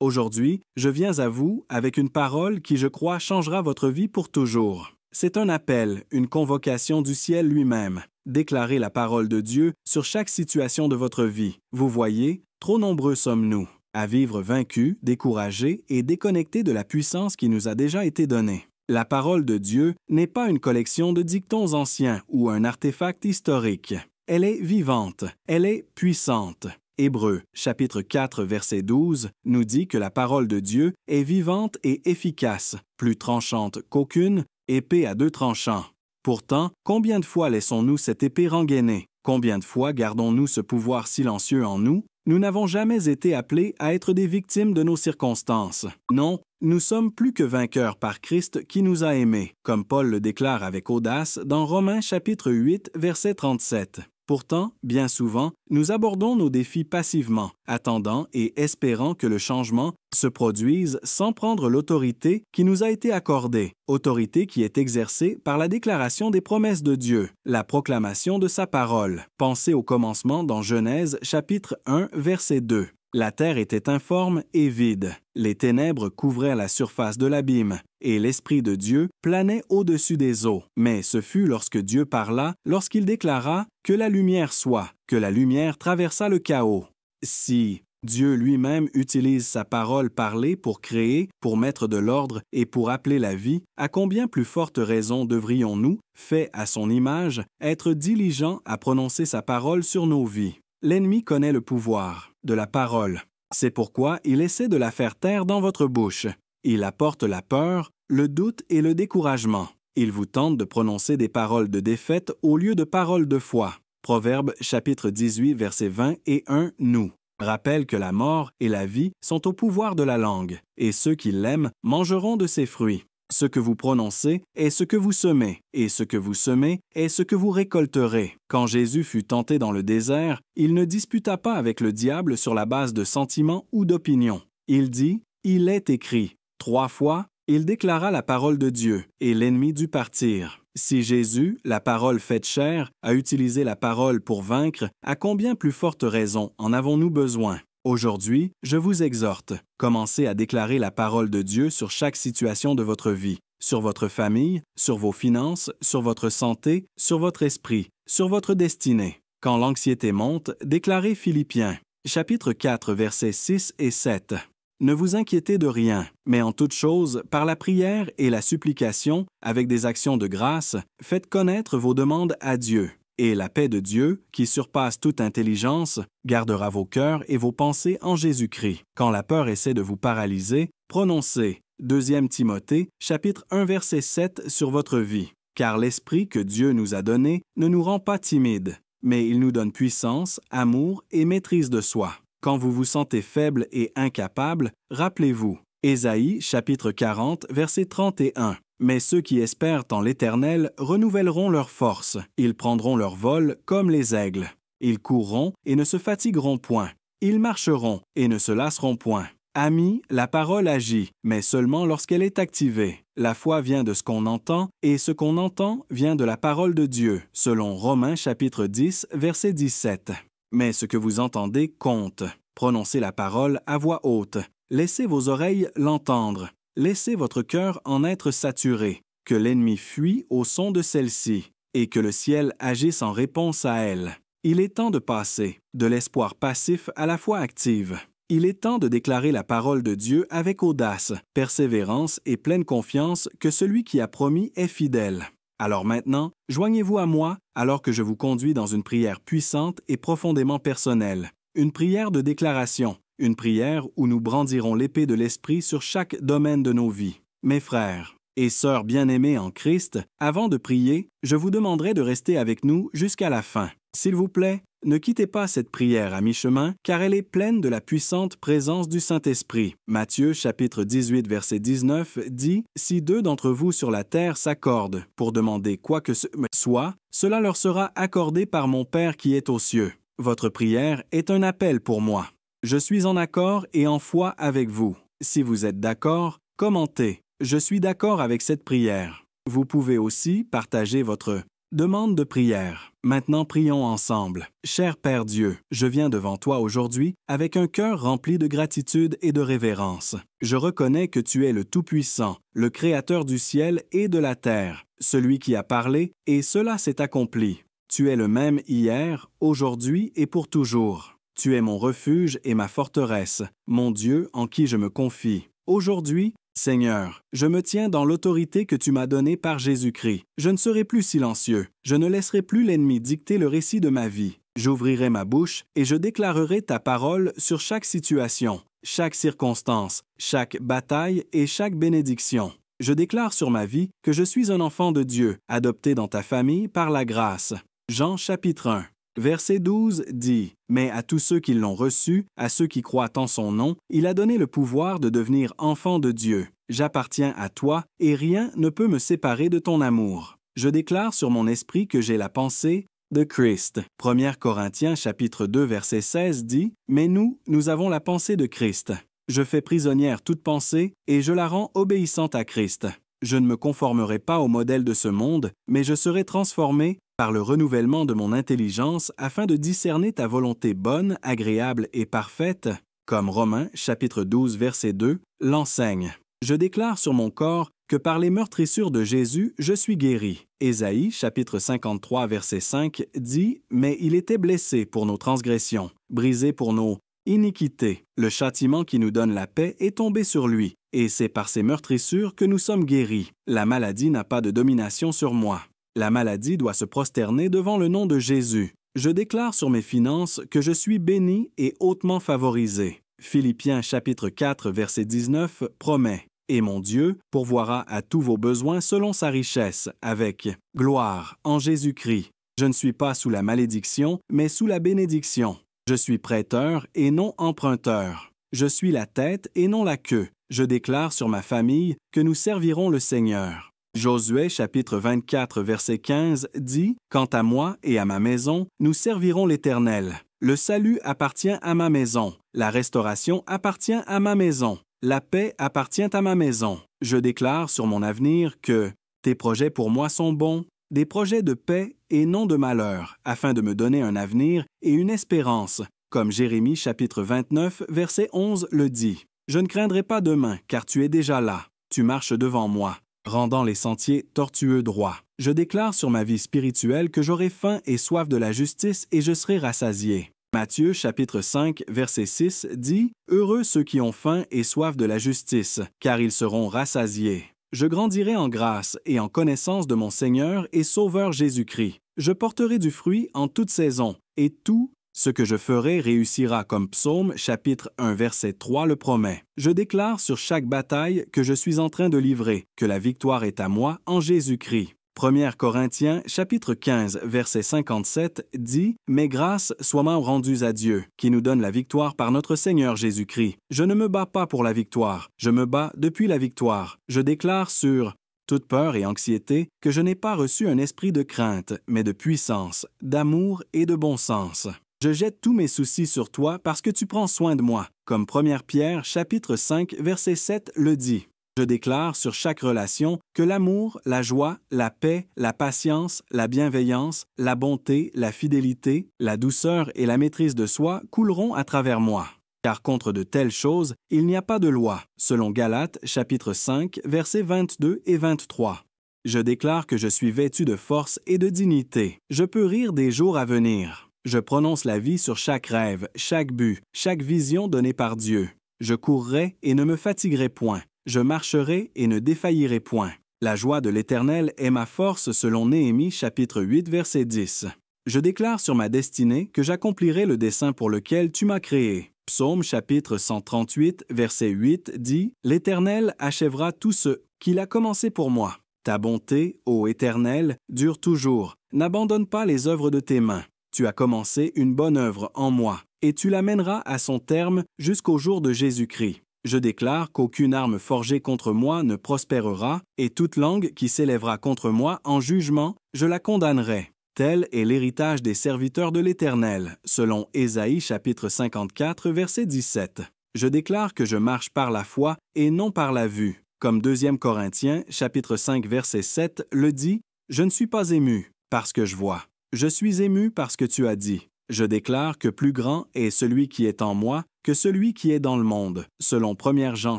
Aujourd'hui, je viens à vous avec une parole qui, je crois, changera votre vie pour toujours. C'est un appel, une convocation du ciel lui-même. Déclarez la parole de Dieu sur chaque situation de votre vie. Vous voyez, trop nombreux sommes-nous à vivre vaincus, découragés et déconnectés de la puissance qui nous a déjà été donnée. La parole de Dieu n'est pas une collection de dictons anciens ou un artefact historique. Elle est vivante, elle est puissante. Hébreux, chapitre 4, verset 12, nous dit que la parole de Dieu est vivante et efficace, plus tranchante qu'aucune épée à deux tranchants. Pourtant, combien de fois laissons-nous cette épée rengainer? Combien de fois gardons-nous ce pouvoir silencieux en nous? Nous n'avons jamais été appelés à être des victimes de nos circonstances. Non, nous sommes plus que vainqueurs par Christ qui nous a aimés, comme Paul le déclare avec audace dans Romains chapitre 8, verset 37. Pourtant, bien souvent, nous abordons nos défis passivement, attendant et espérant que le changement se produise sans prendre l'autorité qui nous a été accordée, autorité qui est exercée par la déclaration des promesses de Dieu, la proclamation de sa parole. Pensez au commencement dans Genèse chapitre 1, verset 2. La terre était informe et vide. Les ténèbres couvraient la surface de l'abîme, et l'Esprit de Dieu planait au-dessus des eaux. Mais ce fut lorsque Dieu parla, lorsqu'il déclara « Que la lumière soit », que la lumière traversa le chaos. Si Dieu lui-même utilise sa parole parlée pour créer, pour mettre de l'ordre et pour appeler la vie, à combien plus forte raison devrions-nous, faits à son image, être diligents à prononcer sa parole sur nos vies? L'ennemi connaît le pouvoir de la parole. C'est pourquoi il essaie de la faire taire dans votre bouche. Il apporte la peur, le doute et le découragement. Il vous tente de prononcer des paroles de défaite au lieu de paroles de foi. Proverbe chapitre 18, versets 20 et 1 nous rappelle que la mort et la vie sont au pouvoir de la langue, et ceux qui l'aiment mangeront de ses fruits. Ce que vous prononcez est ce que vous semez, et ce que vous semez est ce que vous récolterez. Quand Jésus fut tenté dans le désert, il ne disputa pas avec le diable sur la base de sentiments ou d'opinions. Il dit « Il est écrit ». 3 fois, il déclara la parole de Dieu, et l'ennemi dut partir. Si Jésus, la parole faite chair, a utilisé la parole pour vaincre, à combien plus forte raison en avons-nous besoin? Aujourd'hui, je vous exhorte, commencez à déclarer la parole de Dieu sur chaque situation de votre vie, sur votre famille, sur vos finances, sur votre santé, sur votre esprit, sur votre destinée. Quand l'anxiété monte, déclarez Philippiens, chapitre 4, versets 6 et 7. Ne vous inquiétez de rien, mais en toute chose, par la prière et la supplication, avec des actions de grâce, faites connaître vos demandes à Dieu. Et la paix de Dieu, qui surpasse toute intelligence, gardera vos cœurs et vos pensées en Jésus-Christ. Quand la peur essaie de vous paralyser, prononcez 2 Timothée, chapitre 1, verset 7 sur votre vie. Car l'Esprit que Dieu nous a donné ne nous rend pas timides, mais il nous donne puissance, amour et maîtrise de soi. Quand vous vous sentez faible et incapable, rappelez-vous. Ésaïe, chapitre 40, verset 31. Mais ceux qui espèrent en l'Éternel renouvelleront leurs forces. Ils prendront leur vol comme les aigles. Ils courront et ne se fatigueront point. Ils marcheront et ne se lasseront point. Amis, la parole agit, mais seulement lorsqu'elle est activée. La foi vient de ce qu'on entend, et ce qu'on entend vient de la parole de Dieu, selon Romains chapitre 10, verset 17. Mais ce que vous entendez compte. Prononcez la parole à voix haute. Laissez vos oreilles l'entendre. Laissez votre cœur en être saturé, que l'ennemi fuit au son de celle-ci, et que le ciel agisse en réponse à elle. Il est temps de passer de l'espoir passif à la foi active. Il est temps de déclarer la parole de Dieu avec audace, persévérance et pleine confiance que celui qui a promis est fidèle. Alors maintenant, joignez-vous à moi alors que je vous conduis dans une prière puissante et profondément personnelle. Une prière de déclaration. Une prière où nous brandirons l'épée de l'Esprit sur chaque domaine de nos vies. Mes frères et sœurs bien-aimés en Christ, avant de prier, je vous demanderai de rester avec nous jusqu'à la fin. S'il vous plaît, ne quittez pas cette prière à mi-chemin, car elle est pleine de la puissante présence du Saint-Esprit. Matthieu, chapitre 18, verset 19, dit « Si 2 d'entre vous sur la terre s'accordent pour demander quoi que ce soit, cela leur sera accordé par mon Père qui est aux cieux. » Votre prière est un appel pour moi. Je suis en accord et en foi avec vous. Si vous êtes d'accord, commentez. Je suis d'accord avec cette prière. Vous pouvez aussi partager votre Demande de prière. Maintenant prions ensemble. Cher Père Dieu, je viens devant toi aujourd'hui avec un cœur rempli de gratitude et de révérence. Je reconnais que tu es le Tout-Puissant, le Créateur du ciel et de la terre, celui qui a parlé, et cela s'est accompli. Tu es le même hier, aujourd'hui et pour toujours. Tu es mon refuge et ma forteresse, mon Dieu en qui je me confie. Aujourd'hui, Seigneur, je me tiens dans l'autorité que tu m'as donnée par Jésus-Christ. Je ne serai plus silencieux. Je ne laisserai plus l'ennemi dicter le récit de ma vie. J'ouvrirai ma bouche et je déclarerai ta parole sur chaque situation, chaque circonstance, chaque bataille et chaque bénédiction. Je déclare sur ma vie que je suis un enfant de Dieu, adopté dans ta famille par la grâce. Jean chapitre 1. Verset 12 dit « Mais à tous ceux qui l'ont reçu, à ceux qui croient en son nom, il a donné le pouvoir de devenir enfants de Dieu. J'appartiens à toi, et rien ne peut me séparer de ton amour. Je déclare sur mon esprit que j'ai la pensée de Christ. » 1 Corinthiens chapitre 2 verset 16 dit « Mais nous avons la pensée de Christ. Je fais prisonnière toute pensée, et je la rends obéissante à Christ. Je ne me conformerai pas au modèle de ce monde, mais je serai transformé par le renouvellement de mon intelligence afin de discerner ta volonté bonne, agréable et parfaite, comme Romains chapitre 12 verset 2 l'enseigne. Je déclare sur mon corps que par les meurtrissures de Jésus, je suis guéri. Ésaïe chapitre 53 verset 5 dit « Mais il était blessé pour nos transgressions, brisé pour nos iniquités. Le châtiment qui nous donne la paix est tombé sur lui, et c'est par ses meurtrissures que nous sommes guéris. La maladie n'a pas de domination sur moi. » La maladie doit se prosterner devant le nom de Jésus. Je déclare sur mes finances que je suis béni et hautement favorisé. Philippiens chapitre 4 verset 19 promet « Et mon Dieu pourvoira à tous vos besoins selon sa richesse, avec gloire en Jésus-Christ. Je ne suis pas sous la malédiction, mais sous la bénédiction. Je suis prêteur et non emprunteur. Je suis la tête et non la queue. Je déclare sur ma famille que nous servirons le Seigneur. » Josué chapitre 24 verset 15 dit « Quant à moi et à ma maison, nous servirons l'Éternel. Le salut appartient à ma maison. La restauration appartient à ma maison. La paix appartient à ma maison. Je déclare sur mon avenir que tes projets pour moi sont bons, des projets de paix et non de malheur, afin de me donner un avenir et une espérance, comme Jérémie chapitre 29 verset 11 le dit. Je ne craindrai pas demain, car tu es déjà là. Tu marches devant moi, rendant les sentiers tortueux droits. Je déclare sur ma vie spirituelle que j'aurai faim et soif de la justice et je serai rassasié. Matthieu chapitre 5 verset 6 dit « Heureux ceux qui ont faim et soif de la justice, car ils seront rassasiés. » Je grandirai en grâce et en connaissance de mon Seigneur et Sauveur Jésus-Christ. Je porterai du fruit en toute saison, et tout ce que je ferai réussira comme Psaume chapitre 1 verset 3 le promet. Je déclare sur chaque bataille que je suis en train de livrer, que la victoire est à moi en Jésus-Christ. 1 Corinthiens chapitre 15 verset 57 dit « Mes grâces soient rendues à Dieu, qui nous donne la victoire par notre Seigneur Jésus-Christ. Je ne me bats pas pour la victoire, je me bats depuis la victoire. Je déclare sur toute peur et anxiété que je n'ai pas reçu un esprit de crainte, mais de puissance, d'amour et de bon sens. Je jette tous mes soucis sur toi parce que tu prends soin de moi, comme 1 Pierre chapitre 5 verset 7 le dit. Je déclare sur chaque relation que l'amour, la joie, la paix, la patience, la bienveillance, la bonté, la fidélité, la douceur et la maîtrise de soi couleront à travers moi. Car contre de telles choses, il n'y a pas de loi, selon Galates chapitre 5 versets 22 et 23. Je déclare que je suis vêtu de force et de dignité. Je peux rire des jours à venir. Je prononce la vie sur chaque rêve, chaque but, chaque vision donnée par Dieu. Je courrai et ne me fatiguerai point. Je marcherai et ne défaillirai point. La joie de l'Éternel est ma force selon Néhémie chapitre 8 verset 10. Je déclare sur ma destinée que j'accomplirai le dessein pour lequel tu m'as créé. Psaume chapitre 138 verset 8 dit « L'Éternel achèvera tout ce qu'il a commencé pour moi. Ta bonté, ô Éternel, dure toujours. N'abandonne pas les œuvres de tes mains. Tu as commencé une bonne œuvre en moi, et tu l'amèneras à son terme jusqu'au jour de Jésus-Christ. Je déclare qu'aucune arme forgée contre moi ne prospérera, et toute langue qui s'élèvera contre moi en jugement, je la condamnerai. Tel est l'héritage des serviteurs de l'Éternel, selon Ésaïe chapitre 54, verset 17. Je déclare que je marche par la foi et non par la vue. Comme 2 Corinthiens chapitre 5, verset 7 le dit, « Je ne suis pas ému, parce que je vois. Je suis ému parce que tu as dit. Je déclare que plus grand est celui qui est en moi que celui qui est dans le monde, selon 1 Jean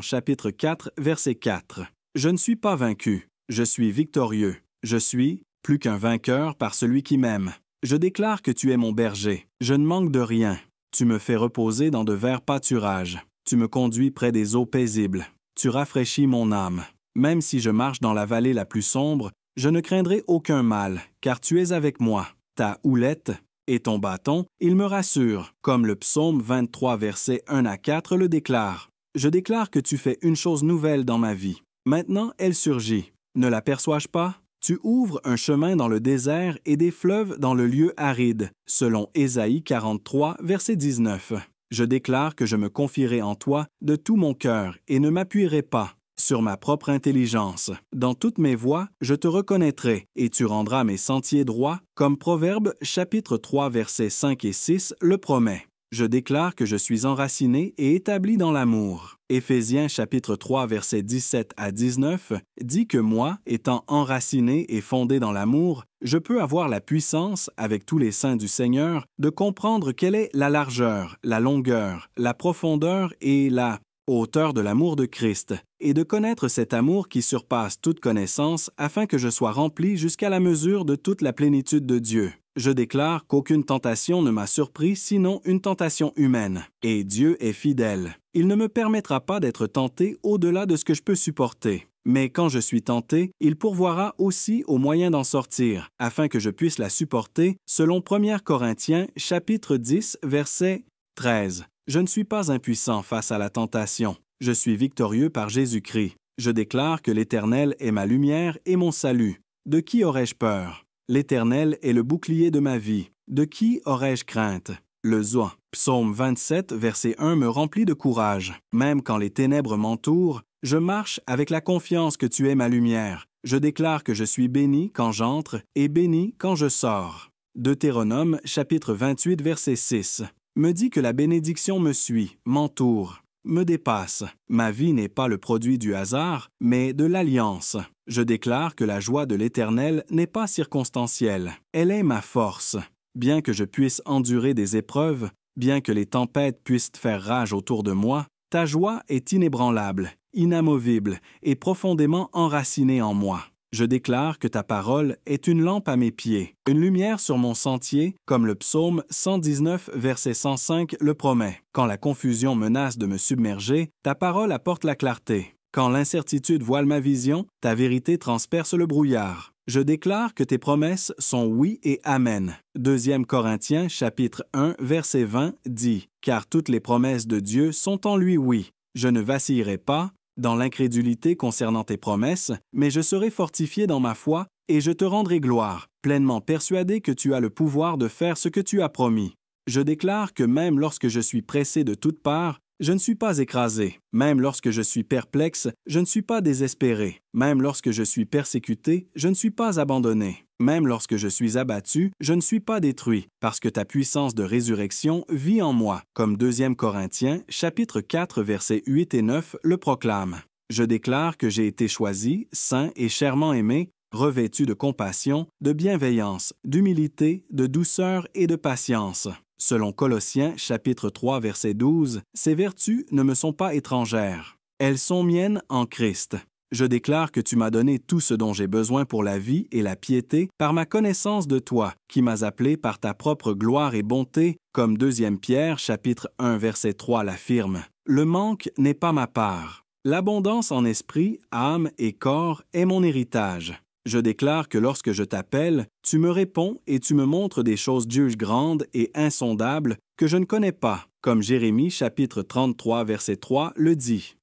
chapitre 4, verset 4. Je ne suis pas vaincu, je suis victorieux. Je suis plus qu'un vainqueur par celui qui m'aime. Je déclare que tu es mon berger. Je ne manque de rien. Tu me fais reposer dans de verts pâturages. Tu me conduis près des eaux paisibles. Tu rafraîchis mon âme. Même si je marche dans la vallée la plus sombre, je ne craindrai aucun mal, car tu es avec moi. Ta houlette et ton bâton, ils me rassurent, comme le psaume 23, versets 1 à 4 le déclare. Je déclare que tu fais une chose nouvelle dans ma vie. Maintenant, elle surgit. Ne l'aperçois-je pas? Tu ouvres un chemin dans le désert et des fleuves dans le lieu aride, selon Ésaïe 43, verset 19. Je déclare que je me confierai en toi de tout mon cœur et ne m'appuierai pas sur ma propre intelligence. Dans toutes mes voies, je te reconnaîtrai et tu rendras mes sentiers droits, comme Proverbes chapitre 3, versets 5 et 6 le promet. Je déclare que je suis enraciné et établi dans l'amour. Éphésiens chapitre 3, versets 17 à 19 dit que moi, étant enraciné et fondé dans l'amour, je peux avoir la puissance, avec tous les saints du Seigneur, de comprendre quelle est la largeur, la longueur, la profondeur et la hauteur de l'amour de Christ, et de connaître cet amour qui surpasse toute connaissance afin que je sois rempli jusqu'à la mesure de toute la plénitude de Dieu. Je déclare qu'aucune tentation ne m'a surpris sinon une tentation humaine. Et Dieu est fidèle. Il ne me permettra pas d'être tenté au-delà de ce que je peux supporter. Mais quand je suis tenté, il pourvoira aussi aux moyens d'en sortir, afin que je puisse la supporter, selon 1 Corinthiens chapitre 10, verset 13. Je ne suis pas impuissant face à la tentation. Je suis victorieux par Jésus-Christ. Je déclare que l'Éternel est ma lumière et mon salut. De qui aurais-je peur? L'Éternel est le bouclier de ma vie. De qui aurais-je crainte? Le Zoan. Psaume 27, verset 1 me remplit de courage. Même quand les ténèbres m'entourent, je marche avec la confiance que tu es ma lumière. Je déclare que je suis béni quand j'entre et béni quand je sors. Deutéronome, chapitre 28, verset 6, me dit que la bénédiction me suit, m'entoure, me dépasse. Ma vie n'est pas le produit du hasard, mais de l'alliance. Je déclare que la joie de l'Éternel n'est pas circonstancielle. Elle est ma force. Bien que je puisse endurer des épreuves, bien que les tempêtes puissent faire rage autour de moi, ta joie est inébranlable, inamovible et profondément enracinée en moi. Je déclare que ta parole est une lampe à mes pieds, une lumière sur mon sentier, comme le psaume 119, verset 105 le promet. Quand la confusion menace de me submerger, ta parole apporte la clarté. Quand l'incertitude voile ma vision, ta vérité transperce le brouillard. Je déclare que tes promesses sont oui et amen. 2 Corinthiens, chapitre 1, verset 20 dit « Car toutes les promesses de Dieu sont en lui oui. Je ne vacillerai pas dans l'incrédulité concernant tes promesses, mais je serai fortifié dans ma foi et je te rendrai gloire, pleinement persuadé que tu as le pouvoir de faire ce que tu as promis. Je déclare que même lorsque je suis pressé de toutes parts, je ne suis pas écrasé. Même lorsque je suis perplexe, je ne suis pas désespéré. Même lorsque je suis persécuté, je ne suis pas abandonné. Même lorsque je suis abattu, je ne suis pas détruit, parce que ta puissance de résurrection vit en moi, comme 2 Corinthiens, chapitre 4, versets 8 et 9 le proclame. Je déclare que j'ai été choisi, saint et chèrement aimé, revêtu de compassion, de bienveillance, d'humilité, de douceur et de patience. Selon Colossiens, chapitre 3, verset 12, ces vertus ne me sont pas étrangères. Elles sont miennes en Christ. Je déclare que tu m'as donné tout ce dont j'ai besoin pour la vie et la piété par ma connaissance de toi, qui m'as appelé par ta propre gloire et bonté, comme 2 Pierre, chapitre 1, verset 3 l'affirme. Le manque n'est pas ma part. L'abondance en esprit, âme et corps est mon héritage. Je déclare que lorsque je t'appelle, tu me réponds et tu me montres des choses Dieu grandes et insondables que je ne connais pas, comme Jérémie chapitre 33 verset 3 le dit.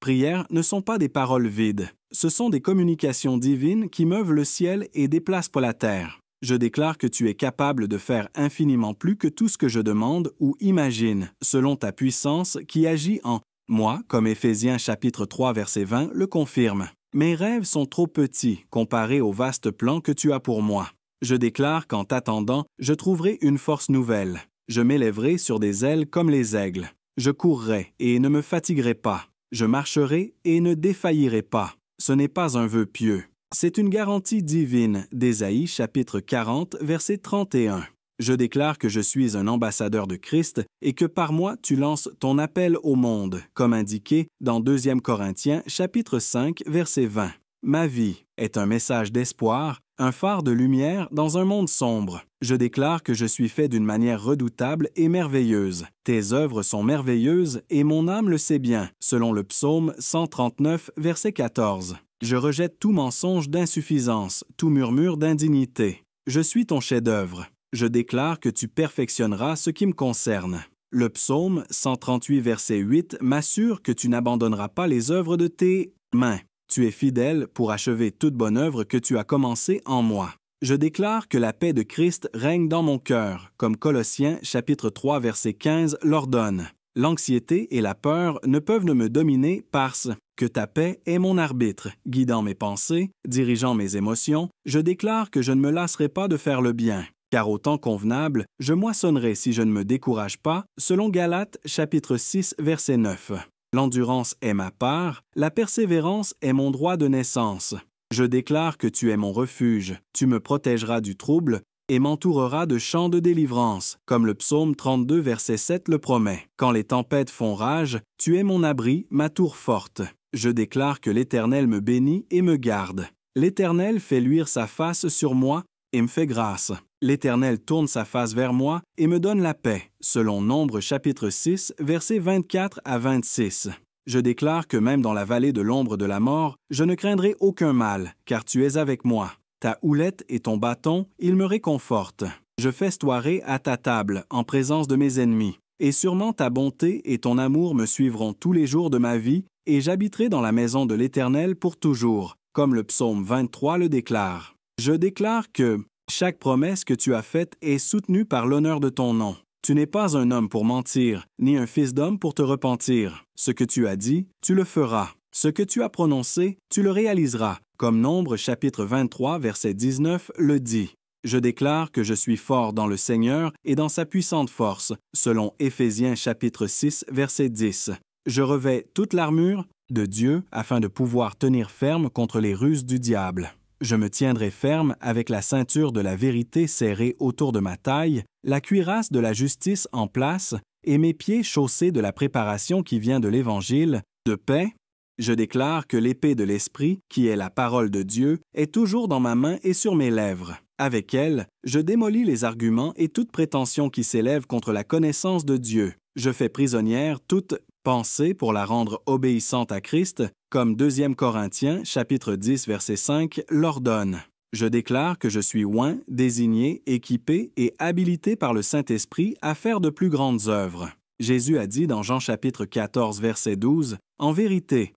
Prières ne sont pas des paroles vides. Ce sont des communications divines qui meuvent le ciel et déplacent la terre. Je déclare que tu es capable de faire infiniment plus que tout ce que je demande ou imagine, selon ta puissance qui agit en moi, comme Éphésiens chapitre 3 verset 20 le confirme. Mes rêves sont trop petits comparés au vaste plan que tu as pour moi. Je déclare qu'en t'attendant, je trouverai une force nouvelle. Je m'élèverai sur des ailes comme les aigles. Je courrai et ne me fatiguerai pas. Je marcherai et ne défaillirai pas. Ce n'est pas un vœu pieux. C'est une garantie divine d'Ésaïe chapitre 40, verset 31. Je déclare que je suis un ambassadeur de Christ et que par moi tu lances ton appel au monde, comme indiqué dans 2 Corinthiens chapitre 5, verset 20. Ma vie est un message d'espoir, un phare de lumière dans un monde sombre. Je déclare que je suis fait d'une manière redoutable et merveilleuse. Tes œuvres sont merveilleuses et mon âme le sait bien, selon le psaume 139, verset 14. Je rejette tout mensonge d'insuffisance, tout murmure d'indignité. Je suis ton chef-d'œuvre. Je déclare que tu perfectionneras ce qui me concerne. Le psaume 138, verset 8 m'assure que tu n'abandonneras pas les œuvres de tes mains. Tu es fidèle pour achever toute bonne œuvre que tu as commencée en moi. Je déclare que la paix de Christ règne dans mon cœur, comme Colossiens chapitre 3, verset 15 l'ordonne. L'anxiété et la peur ne peuvent ne me dominer parce que ta paix est mon arbitre, guidant mes pensées, dirigeant mes émotions. Je déclare que je ne me lasserai pas de faire le bien. Car au temps convenable, je moissonnerai si je ne me décourage pas, selon Galates chapitre 6, verset 9. L'endurance est ma part, la persévérance est mon droit de naissance. Je déclare que tu es mon refuge, tu me protégeras du trouble et m'entoureras de chants de délivrance, comme le psaume 32, verset 7 le promet. Quand les tempêtes font rage, tu es mon abri, ma tour forte. Je déclare que l'Éternel me bénit et me garde. L'Éternel fait luire sa face sur moi et me fait grâce. L'Éternel tourne sa face vers moi et me donne la paix, selon Nombre chapitre 6, versets 24 à 26. Je déclare que même dans la vallée de l'ombre de la mort, je ne craindrai aucun mal, car tu es avec moi. Ta houlette et ton bâton, ils me réconfortent. Je festoierai à ta table, en présence de mes ennemis. Et sûrement ta bonté et ton amour me suivront tous les jours de ma vie, et j'habiterai dans la maison de l'Éternel pour toujours, comme le psaume 23 le déclare. Je déclare que chaque promesse que tu as faite est soutenue par l'honneur de ton nom. Tu n'es pas un homme pour mentir, ni un fils d'homme pour te repentir. Ce que tu as dit, tu le feras. Ce que tu as prononcé, tu le réaliseras, comme Nombre chapitre 23, verset 19 le dit. Je déclare que je suis fort dans le Seigneur et dans sa puissante force, selon Éphésiens chapitre 6, verset 10. Je revais toute l'armure de Dieu afin de pouvoir tenir ferme contre les ruses du diable. Je me tiendrai ferme avec la ceinture de la vérité serrée autour de ma taille, la cuirasse de la justice en place et mes pieds chaussés de la préparation qui vient de l'Évangile de paix. Je déclare que l'épée de l'Esprit, qui est la parole de Dieu, est toujours dans ma main et sur mes lèvres. Avec elle, je démolis les arguments et toute prétention qui s'élève contre la connaissance de Dieu. Je fais prisonnière toute pensée pour la rendre obéissante à Christ, comme 2 Corinthiens, chapitre 10, verset 5, l'ordonne. Je déclare que je suis oint, désigné, équipé et habilité par le Saint-Esprit à faire de plus grandes œuvres. Jésus a dit dans Jean chapitre 14, verset 12, « En vérité,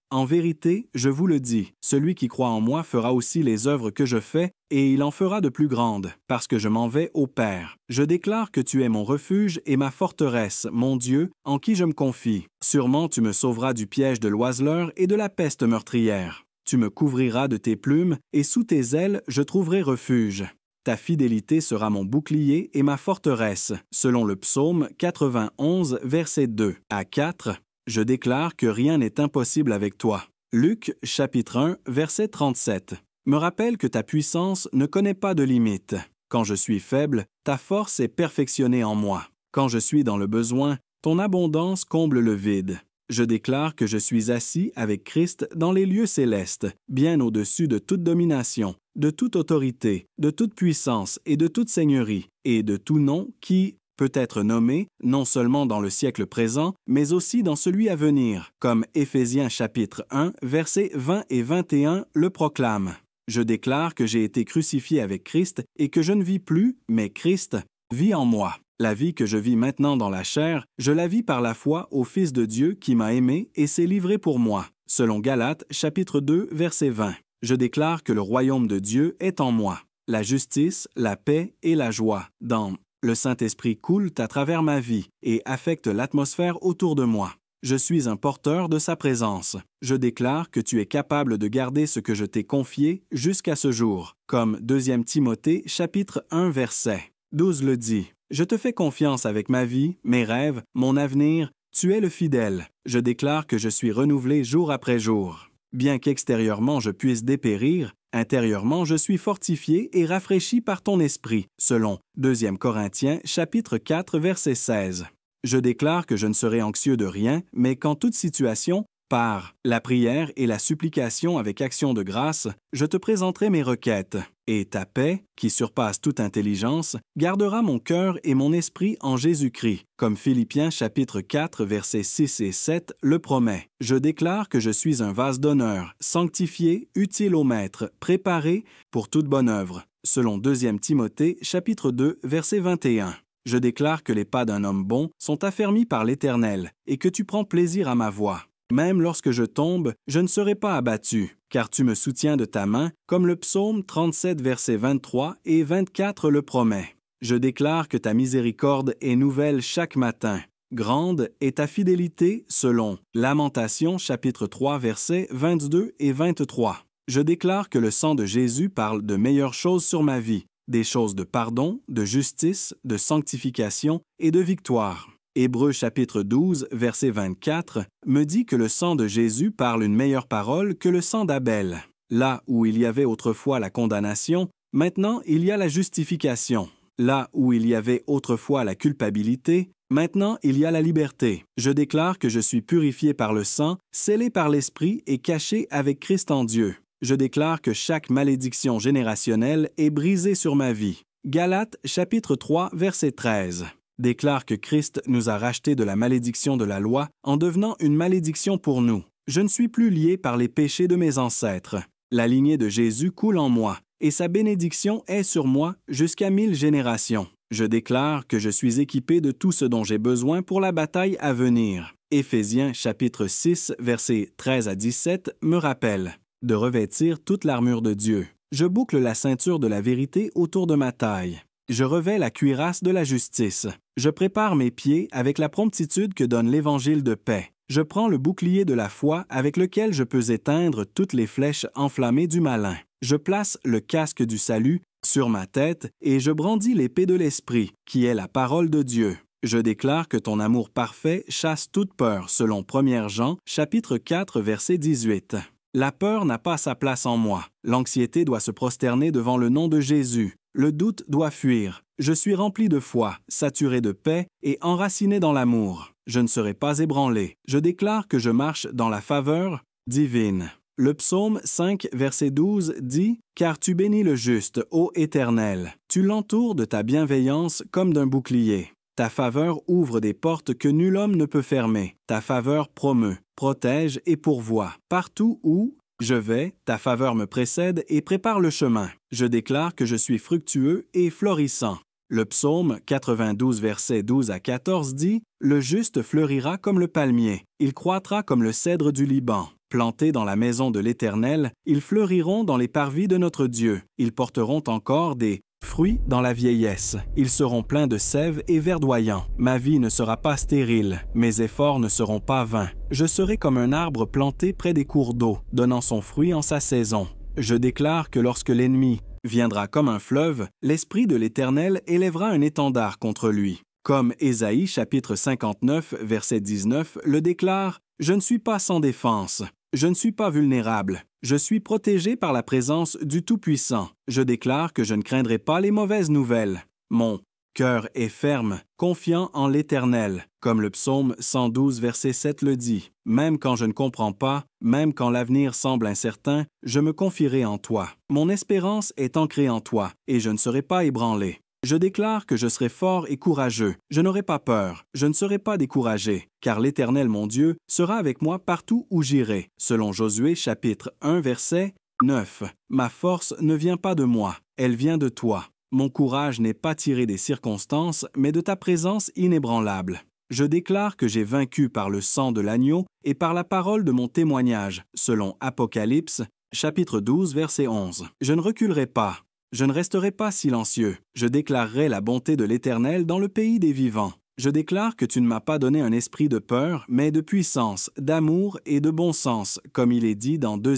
je vous le dis, celui qui croit en moi fera aussi les œuvres que je fais, et il en fera de plus grandes, parce que je m'en vais au Père. Je déclare que tu es mon refuge et ma forteresse, mon Dieu, en qui je me confie. Sûrement tu me sauveras du piège de l'oiseleur et de la peste meurtrière. Tu me couvriras de tes plumes, et sous tes ailes je trouverai refuge. Ta fidélité sera mon bouclier et ma forteresse, selon le psaume 91, verset 2 à 4. Je déclare que rien n'est impossible avec toi. Luc, chapitre 1, verset 37. Me rappelle que ta puissance ne connaît pas de limite. Quand je suis faible, ta force est perfectionnée en moi. Quand je suis dans le besoin, ton abondance comble le vide. Je déclare que je suis assis avec Christ dans les lieux célestes, bien au-dessus de toute domination, de toute autorité, de toute puissance et de toute seigneurie, et de tout nom qui peut être nommé non seulement dans le siècle présent, mais aussi dans celui à venir, comme Éphésiens chapitre 1, versets 20 et 21 le proclament. Je déclare que j'ai été crucifié avec Christ et que je ne vis plus, mais Christ vit en moi. La vie que je vis maintenant dans la chair, je la vis par la foi au Fils de Dieu qui m'a aimé et s'est livré pour moi, selon Galates chapitre 2, verset 20. Je déclare que le royaume de Dieu est en moi. La justice, la paix et la joie dans le Saint-Esprit coulent à travers ma vie et affectent l'atmosphère autour de moi. Je suis un porteur de sa présence. Je déclare que tu es capable de garder ce que je t'ai confié jusqu'à ce jour, comme 2 Timothée chapitre 1, verset 12 le dit. Je te fais confiance avec ma vie, mes rêves, mon avenir. Tu es le fidèle. Je déclare que je suis renouvelé jour après jour. Bien qu'extérieurement je puisse dépérir, Intérieurement, je suis fortifié et rafraîchi par ton esprit, selon 2 Corinthiens chapitre 4 verset 16. Je déclare que je ne serai anxieux de rien, mais qu'en toute situation, par la prière et la supplication avec action de grâce, je te présenterai mes requêtes, et ta paix, qui surpasse toute intelligence, gardera mon cœur et mon esprit en Jésus-Christ, comme Philippiens chapitre 4 versets 6 et 7 le promet. Je déclare que je suis un vase d'honneur, sanctifié, utile au Maître, préparé pour toute bonne œuvre, selon 2 Timothée chapitre 2 verset 21. Je déclare que les pas d'un homme bon sont affermis par l'Éternel, et que tu prends plaisir à ma voix. Même lorsque je tombe, je ne serai pas abattu, car tu me soutiens de ta main, comme le psaume 37, versets 23 et 24 le promet. Je déclare que ta miséricorde est nouvelle chaque matin. Grande est ta fidélité, selon Lamentations, chapitre 3, versets 22 et 23. Je déclare que le sang de Jésus parle de meilleures choses sur ma vie, des choses de pardon, de justice, de sanctification et de victoire. Hébreux chapitre 12, verset 24, me dit que le sang de Jésus parle une meilleure parole que le sang d'Abel. Là où il y avait autrefois la condamnation, maintenant il y a la justification. Là où il y avait autrefois la culpabilité, maintenant il y a la liberté. Je déclare que je suis purifié par le sang, scellé par l'Esprit et caché avec Christ en Dieu. Je déclare que chaque malédiction générationnelle est brisée sur ma vie. Galates chapitre 3, verset 13. Déclare que Christ nous a rachetés de la malédiction de la loi en devenant une malédiction pour nous. Je ne suis plus lié par les péchés de mes ancêtres. La lignée de Jésus coule en moi, et sa bénédiction est sur moi jusqu'à 1000 générations. Je déclare que je suis équipé de tout ce dont j'ai besoin pour la bataille à venir. Éphésiens chapitre 6, versets 13 à 17 me rappelle de revêtir toute l'armure de Dieu. Je boucle la ceinture de la vérité autour de ma taille. Je revais la cuirasse de la justice. Je prépare mes pieds avec la promptitude que donne l'Évangile de paix. Je prends le bouclier de la foi avec lequel je peux éteindre toutes les flèches enflammées du malin. Je place le casque du salut sur ma tête et je brandis l'épée de l'Esprit, qui est la parole de Dieu. Je déclare que ton amour parfait chasse toute peur, selon 1 Jean, chapitre 4, verset 18. La peur n'a pas sa place en moi. L'anxiété doit se prosterner devant le nom de Jésus. Le doute doit fuir. Je suis rempli de foi, saturé de paix et enraciné dans l'amour. Je ne serai pas ébranlé. Je déclare que je marche dans la faveur divine. Le psaume 5, verset 12 dit « Car tu bénis le juste, ô Éternel. Tu l'entoures de ta bienveillance comme d'un bouclier. Ta faveur ouvre des portes que nul homme ne peut fermer. Ta faveur promeut, protège et pourvoit. Partout où je vais, ta faveur me précède et prépare le chemin. Je déclare que je suis fructueux et florissant. » Le psaume 92, versets 12 à 14 dit « Le juste fleurira comme le palmier, il croîtra comme le cèdre du Liban. Plantés dans la maison de l'Éternel, ils fleuriront dans les parvis de notre Dieu. Ils porteront encore des fruits dans la vieillesse. Ils seront pleins de sève et verdoyants. Ma vie ne sera pas stérile. Mes efforts ne seront pas vains. Je serai comme un arbre planté près des cours d'eau, donnant son fruit en sa saison. Je déclare que lorsque l'ennemi viendra comme un fleuve, l'Esprit de l'Éternel élèvera un étendard contre lui. Comme Ésaïe chapitre 59, verset 19 le déclare, « Je ne suis pas sans défense. Je ne suis pas vulnérable. Je suis protégé par la présence du Tout-Puissant. Je déclare que je ne craindrai pas les mauvaises nouvelles. Mon cœur est ferme, confiant en l'Éternel, comme le psaume 112, verset 7 le dit. Même quand je ne comprends pas, même quand l'avenir semble incertain, je me confierai en toi. Mon espérance est ancrée en toi, et je ne serai pas ébranlé. Je déclare que je serai fort et courageux. Je n'aurai pas peur. Je ne serai pas découragé, car l'Éternel, mon Dieu, sera avec moi partout où j'irai. Selon Josué, chapitre 1, verset 9. Ma force ne vient pas de moi, elle vient de toi. Mon courage n'est pas tiré des circonstances, mais de ta présence inébranlable. Je déclare que j'ai vaincu par le sang de l'agneau et par la parole de mon témoignage, selon Apocalypse, chapitre 12, verset 11. Je ne reculerai pas. Je ne resterai pas silencieux. Je déclarerai la bonté de l'Éternel dans le pays des vivants. Je déclare que tu ne m'as pas donné un esprit de peur, mais de puissance, d'amour et de bon sens, comme il est dit dans 2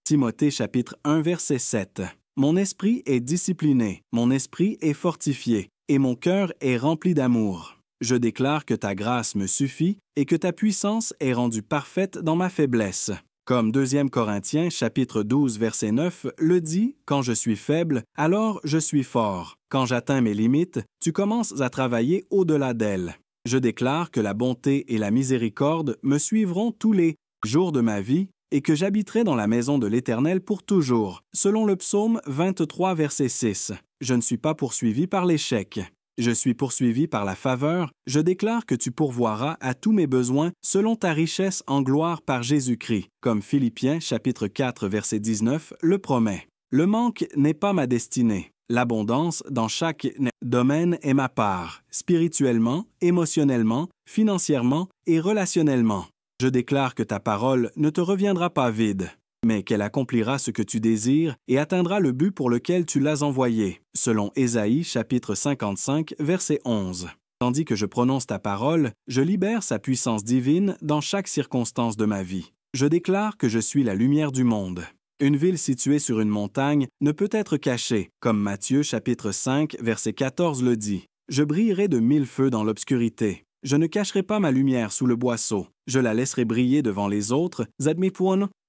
Timothée chapitre 1, verset 7. Mon esprit est discipliné, mon esprit est fortifié, et mon cœur est rempli d'amour. Je déclare que ta grâce me suffit et que ta puissance est rendue parfaite dans ma faiblesse. Comme 2 Corinthiens chapitre 12 verset 9 le dit, « Quand je suis faible, alors je suis fort. Quand j'atteins mes limites, tu commences à travailler au-delà d'elles. » Je déclare que la bonté et la miséricorde me suivront tous les jours de ma vie et que j'habiterai dans la maison de l'Éternel pour toujours, selon le psaume 23 verset 6. Je ne suis pas poursuivi par l'échec. Je suis poursuivi par la faveur. Je déclare que tu pourvoiras à tous mes besoins selon ta richesse en gloire par Jésus-Christ, comme Philippiens chapitre 4 verset 19 le promet. Le manque n'est pas ma destinée. L'abondance dans chaque domaine est ma part, spirituellement, émotionnellement, financièrement et relationnellement. Je déclare que ta parole ne te reviendra pas vide, mais qu'elle accomplira ce que tu désires et atteindra le but pour lequel tu l'as envoyée, selon Ésaïe chapitre 55 verset 11. Tandis que je prononce ta parole, je libère sa puissance divine dans chaque circonstance de ma vie. Je déclare que je suis la lumière du monde. Une ville située sur une montagne ne peut être cachée, comme Matthieu chapitre 5 verset 14 le dit. Je brillerai de 1000 feux dans l'obscurité. Je ne cacherai pas ma lumière sous le boisseau. Je la laisserai briller devant les autres,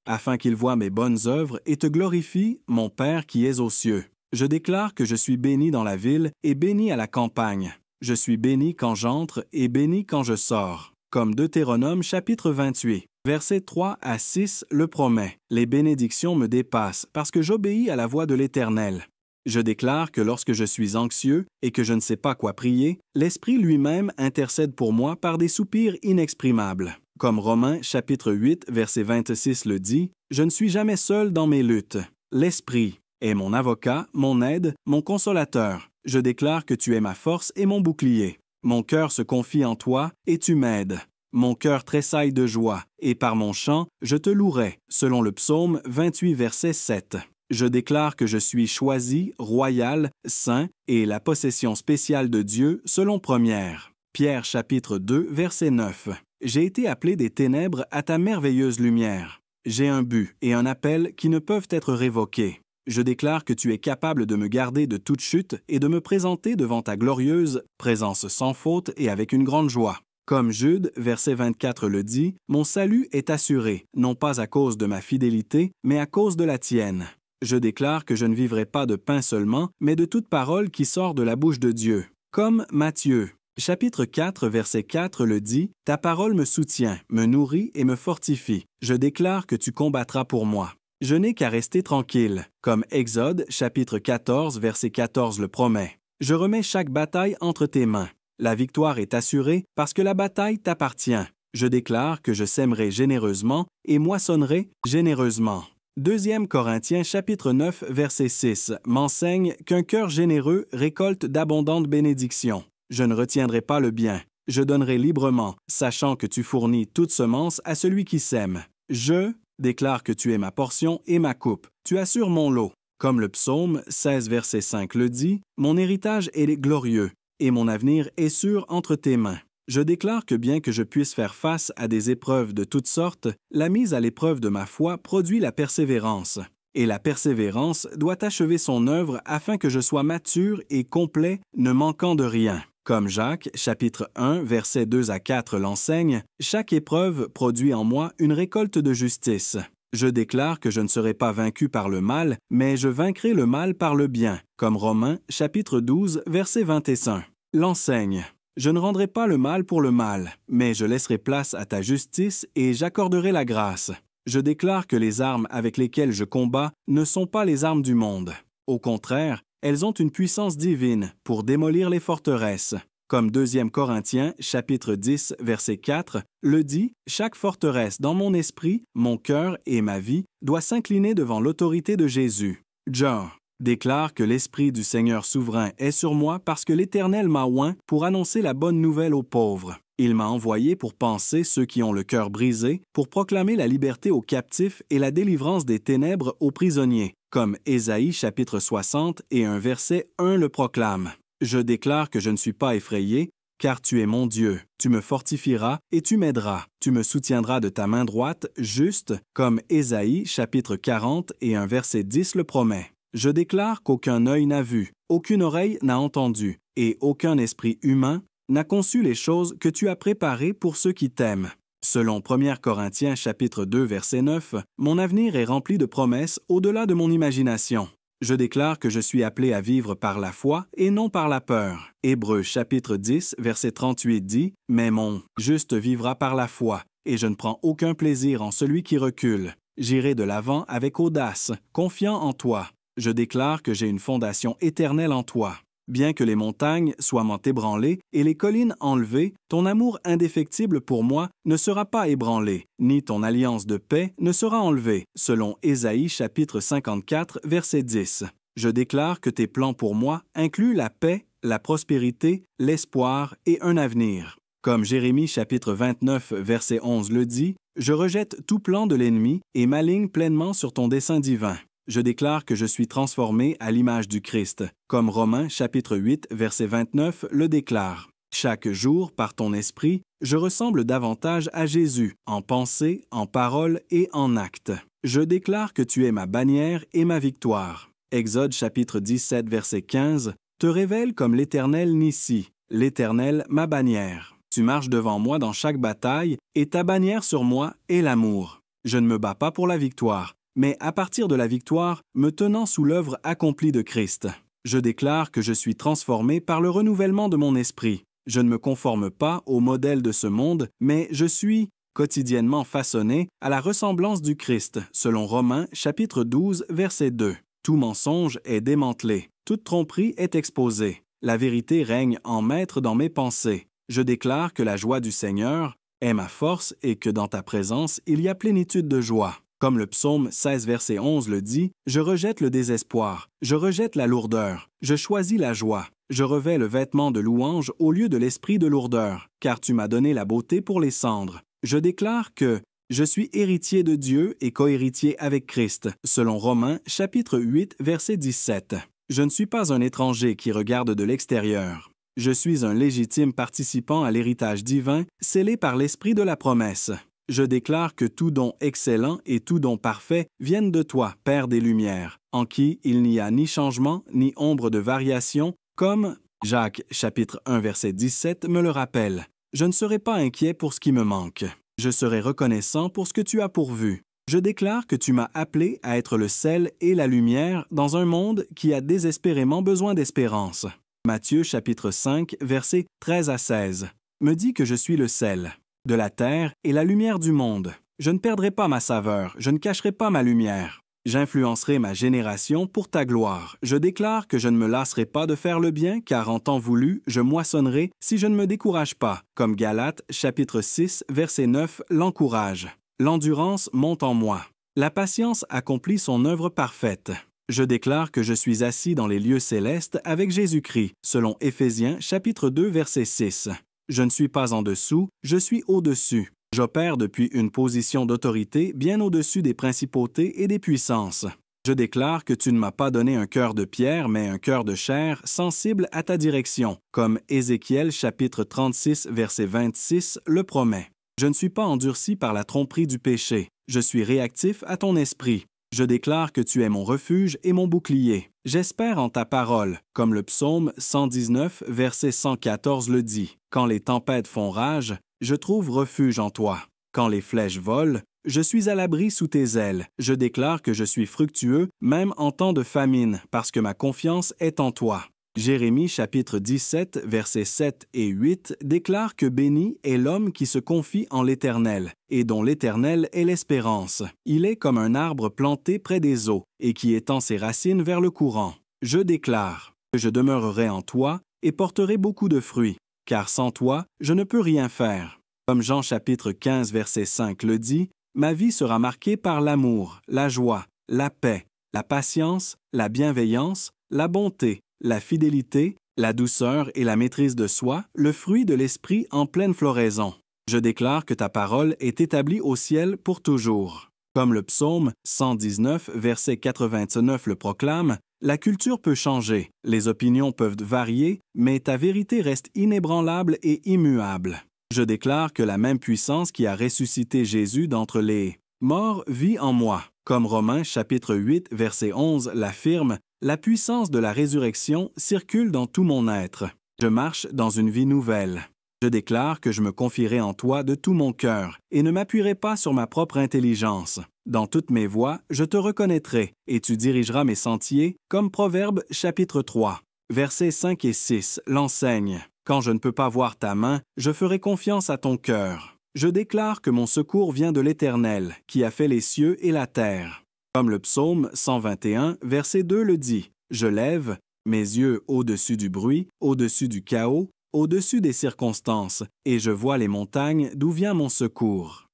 afin qu'ils voient mes bonnes œuvres et te glorifient, mon Père qui es aux cieux. Je déclare que je suis béni dans la ville et béni à la campagne. Je suis béni quand j'entre et béni quand je sors. Comme Deutéronome chapitre 28, versets 3 à 6 le promet. Les bénédictions me dépassent parce que j'obéis à la voix de l'Éternel. Je déclare que lorsque je suis anxieux et que je ne sais pas quoi prier, l'Esprit lui-même intercède pour moi par des soupirs inexprimables. Comme Romains chapitre 8 verset 26 le dit, « Je ne suis jamais seul dans mes luttes. L'Esprit est mon avocat, mon aide, mon consolateur. Je déclare que tu es ma force et mon bouclier. Mon cœur se confie en toi et tu m'aides. Mon cœur tressaille de joie, et par mon chant, je te louerai, selon le psaume 28 verset 7. Je déclare que je suis choisi, royal, saint et la possession spéciale de Dieu selon Première. Pierre chapitre 2 verset 9. J'ai été appelé des ténèbres à ta merveilleuse lumière. J'ai un but et un appel qui ne peuvent être révoqués. Je déclare que tu es capable de me garder de toute chute et de me présenter devant ta glorieuse présence sans faute et avec une grande joie. Comme Jude, verset 24 le dit, « Mon salut est assuré, non pas à cause de ma fidélité, mais à cause de la tienne. » Je déclare que je ne vivrai pas de pain seulement, mais de toute parole qui sort de la bouche de Dieu. Comme Matthieu, chapitre 4, verset 4 le dit, « Ta parole me soutient, me nourrit et me fortifie. Je déclare que tu combattras pour moi. » Je n'ai qu'à rester tranquille, comme Exode, chapitre 14, verset 14 le promet. Je remets chaque bataille entre tes mains. La victoire est assurée parce que la bataille t'appartient. Je déclare que je sèmerai généreusement et moissonnerai généreusement. 2 Corinthiens chapitre 9 verset 6 m'enseigne qu'un cœur généreux récolte d'abondantes bénédictions. Je ne retiendrai pas le bien. Je donnerai librement, sachant que tu fournis toute semence à celui qui sème. Je déclare que tu es ma portion et ma coupe. Tu assures mon lot. Comme le psaume 16 verset 5 le dit, « Mon héritage est glorieux, et mon avenir est sûr entre tes mains. » Je déclare que bien que je puisse faire face à des épreuves de toutes sortes, la mise à l'épreuve de ma foi produit la persévérance. Et la persévérance doit achever son œuvre afin que je sois mature et complet, ne manquant de rien. Comme Jacques, chapitre 1, versets 2 à 4 l'enseigne, « Chaque épreuve produit en moi une récolte de justice. » Je déclare que je ne serai pas vaincu par le mal, mais je vaincrai le mal par le bien, comme Romains, chapitre 12, verset 21. L'enseigne. Je ne rendrai pas le mal pour le mal, mais je laisserai place à ta justice et j'accorderai la grâce. Je déclare que les armes avec lesquelles je combats ne sont pas les armes du monde. Au contraire, elles ont une puissance divine pour démolir les forteresses. Comme 2 Corinthiens, chapitre 10, verset 4, le dit, « Chaque forteresse dans mon esprit, mon cœur et ma vie doit s'incliner devant l'autorité de Jésus. » John déclare que l'Esprit du Seigneur souverain est sur moi parce que l'Éternel m'a oint pour annoncer la bonne nouvelle aux pauvres. Il m'a envoyé pour panser ceux qui ont le cœur brisé, pour proclamer la liberté aux captifs et la délivrance des ténèbres aux prisonniers, comme Ésaïe chapitre 60 et un verset 1 le proclame. Je déclare que je ne suis pas effrayé, car tu es mon Dieu. Tu me fortifieras et tu m'aideras. Tu me soutiendras de ta main droite, juste, comme Ésaïe chapitre 40 et un verset 10 le promet. Je déclare qu'aucun œil n'a vu, aucune oreille n'a entendu, et aucun esprit humain n'a conçu les choses que tu as préparées pour ceux qui t'aiment. Selon 1 Corinthiens chapitre 2 verset 9, mon avenir est rempli de promesses au-delà de mon imagination. Je déclare que je suis appelé à vivre par la foi et non par la peur. Hébreux chapitre 10 verset 38 dit « Mais mon juste vivra par la foi, et je ne prends aucun plaisir en celui qui recule. J'irai de l'avant avec audace, confiant en toi. Je déclare que j'ai une fondation éternelle en toi. Bien que les montagnes soient ébranlées et les collines enlevées, ton amour indéfectible pour moi ne sera pas ébranlé, ni ton alliance de paix ne sera enlevée, selon Ésaïe chapitre 54, verset 10. Je déclare que tes plans pour moi incluent la paix, la prospérité, l'espoir et un avenir. Comme Jérémie chapitre 29, verset 11 le dit, « Je rejette tout plan de l'ennemi et m'aligne pleinement sur ton dessein divin. » Je déclare que je suis transformé à l'image du Christ, comme Romains chapitre 8, verset 29 le déclare. Chaque jour, par ton esprit, je ressemble davantage à Jésus, en pensée, en parole et en acte. Je déclare que tu es ma bannière et ma victoire. Exode chapitre 17, verset 15, te révèle comme l'Éternel Nissi, l'Éternel ma bannière. Tu marches devant moi dans chaque bataille, et ta bannière sur moi est l'amour. Je ne me bats pas pour la victoire, mais à partir de la victoire, me tenant sous l'œuvre accomplie de Christ. Je déclare que je suis transformé par le renouvellement de mon esprit. Je ne me conforme pas au modèle de ce monde, mais je suis quotidiennement façonné à la ressemblance du Christ, selon Romains chapitre 12, verset 2. Tout mensonge est démantelé, toute tromperie est exposée. La vérité règne en maître dans mes pensées. Je déclare que la joie du Seigneur est ma force et que dans ta présence, il y a plénitude de joie. Comme le psaume 16, verset 11 le dit, « Je rejette le désespoir, je rejette la lourdeur, je choisis la joie. Je revais le vêtement de louange au lieu de l'esprit de lourdeur, car tu m'as donné la beauté pour les cendres. Je déclare que je suis héritier de Dieu et cohéritier avec Christ, selon Romains chapitre 8, verset 17. Je ne suis pas un étranger qui regarde de l'extérieur. Je suis un légitime participant à l'héritage divin, scellé par l'esprit de la promesse. Je déclare que tout don excellent et tout don parfait viennent de toi, Père des Lumières, en qui il n'y a ni changement ni ombre de variation, comme Jacques chapitre 1 verset 17 me le rappelle. Je ne serai pas inquiet pour ce qui me manque. Je serai reconnaissant pour ce que tu as pourvu. Je déclare que tu m'as appelé à être le sel et la lumière dans un monde qui a désespérément besoin d'espérance. Matthieu chapitre 5 versets 13 à 16 me dit que je suis le sel de la terre et la lumière du monde. Je ne perdrai pas ma saveur, je ne cacherai pas ma lumière. J'influencerai ma génération pour ta gloire. Je déclare que je ne me lasserai pas de faire le bien, car en temps voulu, je moissonnerai si je ne me décourage pas, comme Galates chapitre 6, verset 9 l'encourage. L'endurance monte en moi. La patience accomplit son œuvre parfaite. Je déclare que je suis assis dans les lieux célestes avec Jésus-Christ, selon Éphésiens chapitre 2, verset 6. Je ne suis pas en dessous, je suis au-dessus. J'opère depuis une position d'autorité bien au-dessus des principautés et des puissances. Je déclare que tu ne m'as pas donné un cœur de pierre, mais un cœur de chair, sensible à ta direction, comme Ézéchiel chapitre 36, verset 26 le promet. Je ne suis pas endurci par la tromperie du péché. Je suis réactif à ton esprit. Je déclare que tu es mon refuge et mon bouclier. J'espère en ta parole, comme le psaume 119, verset 114 le dit. Quand les tempêtes font rage, je trouve refuge en toi. Quand les flèches volent, je suis à l'abri sous tes ailes. Je déclare que je suis fructueux, même en temps de famine, parce que ma confiance est en toi. Jérémie chapitre 17, versets 7 et 8 déclare que béni est l'homme qui se confie en l'Éternel, et dont l'Éternel est l'espérance. Il est comme un arbre planté près des eaux, et qui étend ses racines vers le courant. Je déclare que je demeurerai en toi et porterai beaucoup de fruits, car sans toi, je ne peux rien faire. Comme Jean chapitre 15, verset 5 le dit, ma vie sera marquée par l'amour, la joie, la paix, la patience, la bienveillance, la bonté, la fidélité, la douceur et la maîtrise de soi, le fruit de l'esprit en pleine floraison. Je déclare que ta parole est établie au ciel pour toujours. Comme le psaume 119, verset 89 le proclame, la culture peut changer, les opinions peuvent varier, mais ta vérité reste inébranlable et immuable. Je déclare que la même puissance qui a ressuscité Jésus d'entre les morts vit en moi. Comme Romains chapitre 8, verset 11 l'affirme, la puissance de la résurrection circule dans tout mon être. Je marche dans une vie nouvelle. Je déclare que je me confierai en toi de tout mon cœur et ne m'appuierai pas sur ma propre intelligence. Dans toutes mes voies, je te reconnaîtrai et tu dirigeras mes sentiers, comme Proverbe chapitre 3. Versets 5 et 6 l'enseignent. Quand je ne peux pas voir ta main, je ferai confiance à ton cœur. Je déclare que mon secours vient de l'Éternel, qui a fait les cieux et la terre. Comme le psaume 121, verset 2 le dit, « Je lève mes yeux au-dessus du bruit, au-dessus du chaos, au-dessus des circonstances, et je vois les montagnes d'où vient mon secours.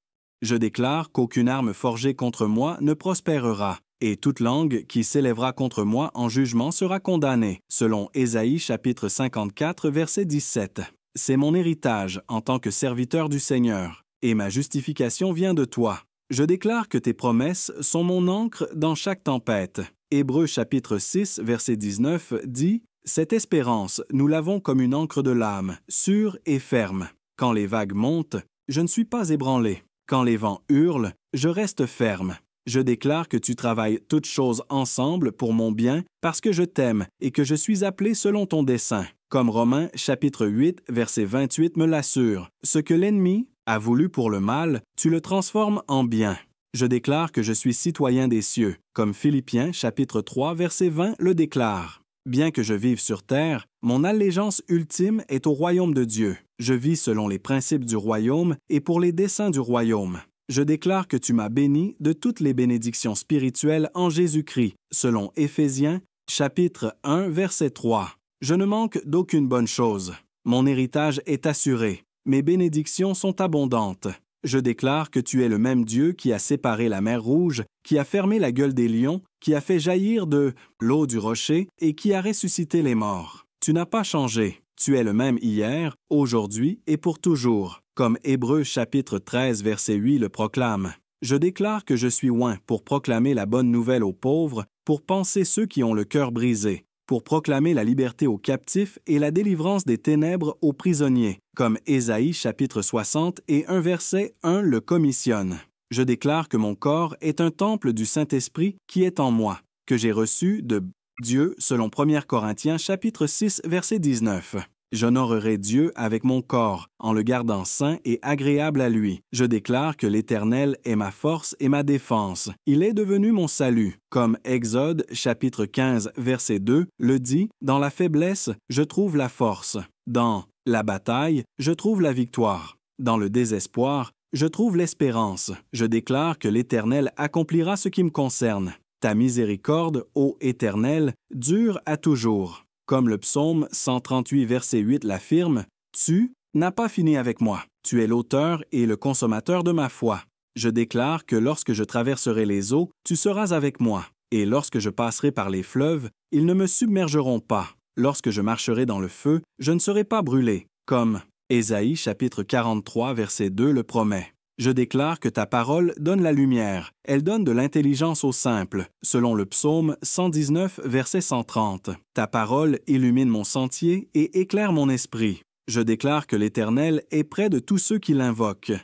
Je déclare qu'aucune arme forgée contre moi ne prospérera, et toute langue qui s'élèvera contre moi en jugement sera condamnée, selon Ésaïe chapitre 54, verset 17. C'est mon héritage en tant que serviteur du Seigneur, et ma justification vient de toi. Je déclare que tes promesses sont mon ancre dans chaque tempête. Hébreux chapitre 6, verset 19 dit « Cette espérance, nous l'avons comme une ancre de l'âme, sûre et ferme. Quand les vagues montent, je ne suis pas ébranlé. Quand les vents hurlent, je reste ferme. Je déclare que tu travailles toutes choses ensemble pour mon bien parce que je t'aime et que je suis appelé selon ton dessein. Comme Romains chapitre 8, verset 28 me l'assure. Ce que l'ennemi a voulu pour le mal, tu le transformes en bien. Je déclare que je suis citoyen des cieux, comme Philippiens chapitre 3, verset 20 le déclare. Bien que je vive sur terre, mon allégeance ultime est au royaume de Dieu. Je vis selon les principes du royaume et pour les desseins du royaume. Je déclare que tu m'as béni de toutes les bénédictions spirituelles en Jésus-Christ, selon Éphésiens, chapitre 1, verset 3. Je ne manque d'aucune bonne chose. Mon héritage est assuré. Mes bénédictions sont abondantes. Je déclare que tu es le même Dieu qui a séparé la mer Rouge, qui a fermé la gueule des lions, qui a fait jaillir de l'eau du rocher et qui a ressuscité les morts. Tu n'as pas changé. Tu es le même hier, aujourd'hui et pour toujours, comme Hébreux chapitre 13 verset 8 le proclame. Je déclare que je suis oint pour proclamer la bonne nouvelle aux pauvres, pour panser ceux qui ont le cœur brisé, pour proclamer la liberté aux captifs et la délivrance des ténèbres aux prisonniers, comme Ésaïe chapitre 60 et 1 verset 1 le commissionne. Je déclare que mon corps est un temple du Saint-Esprit qui est en moi, que j'ai reçu de Dieu selon 1 Corinthiens chapitre 6 verset 19. J'honorerai Dieu avec mon corps, en le gardant saint et agréable à lui. Je déclare que l'Éternel est ma force et ma défense. Il est devenu mon salut. Comme Exode, chapitre 15, verset 2, le dit, « Dans la faiblesse, je trouve la force. Dans la bataille, je trouve la victoire. Dans le désespoir, je trouve l'espérance. Je déclare que l'Éternel accomplira ce qui me concerne. Ta miséricorde, ô Éternel, dure à toujours. » Comme le psaume 138, verset 8 l'affirme, « Tu n'as pas fini avec moi. Tu es l'auteur et le consommateur de ma foi. Je déclare que lorsque je traverserai les eaux, tu seras avec moi. Et lorsque je passerai par les fleuves, ils ne me submergeront pas. Lorsque je marcherai dans le feu, je ne serai pas brûlé. » Comme Ésaïe chapitre 43, verset 2 le promet. Je déclare que ta parole donne la lumière. Elle donne de l'intelligence aux simples, selon le psaume 119, verset 130. Ta parole illumine mon sentier et éclaire mon esprit. Je déclare que l'Éternel est près de tous ceux qui l'invoquent,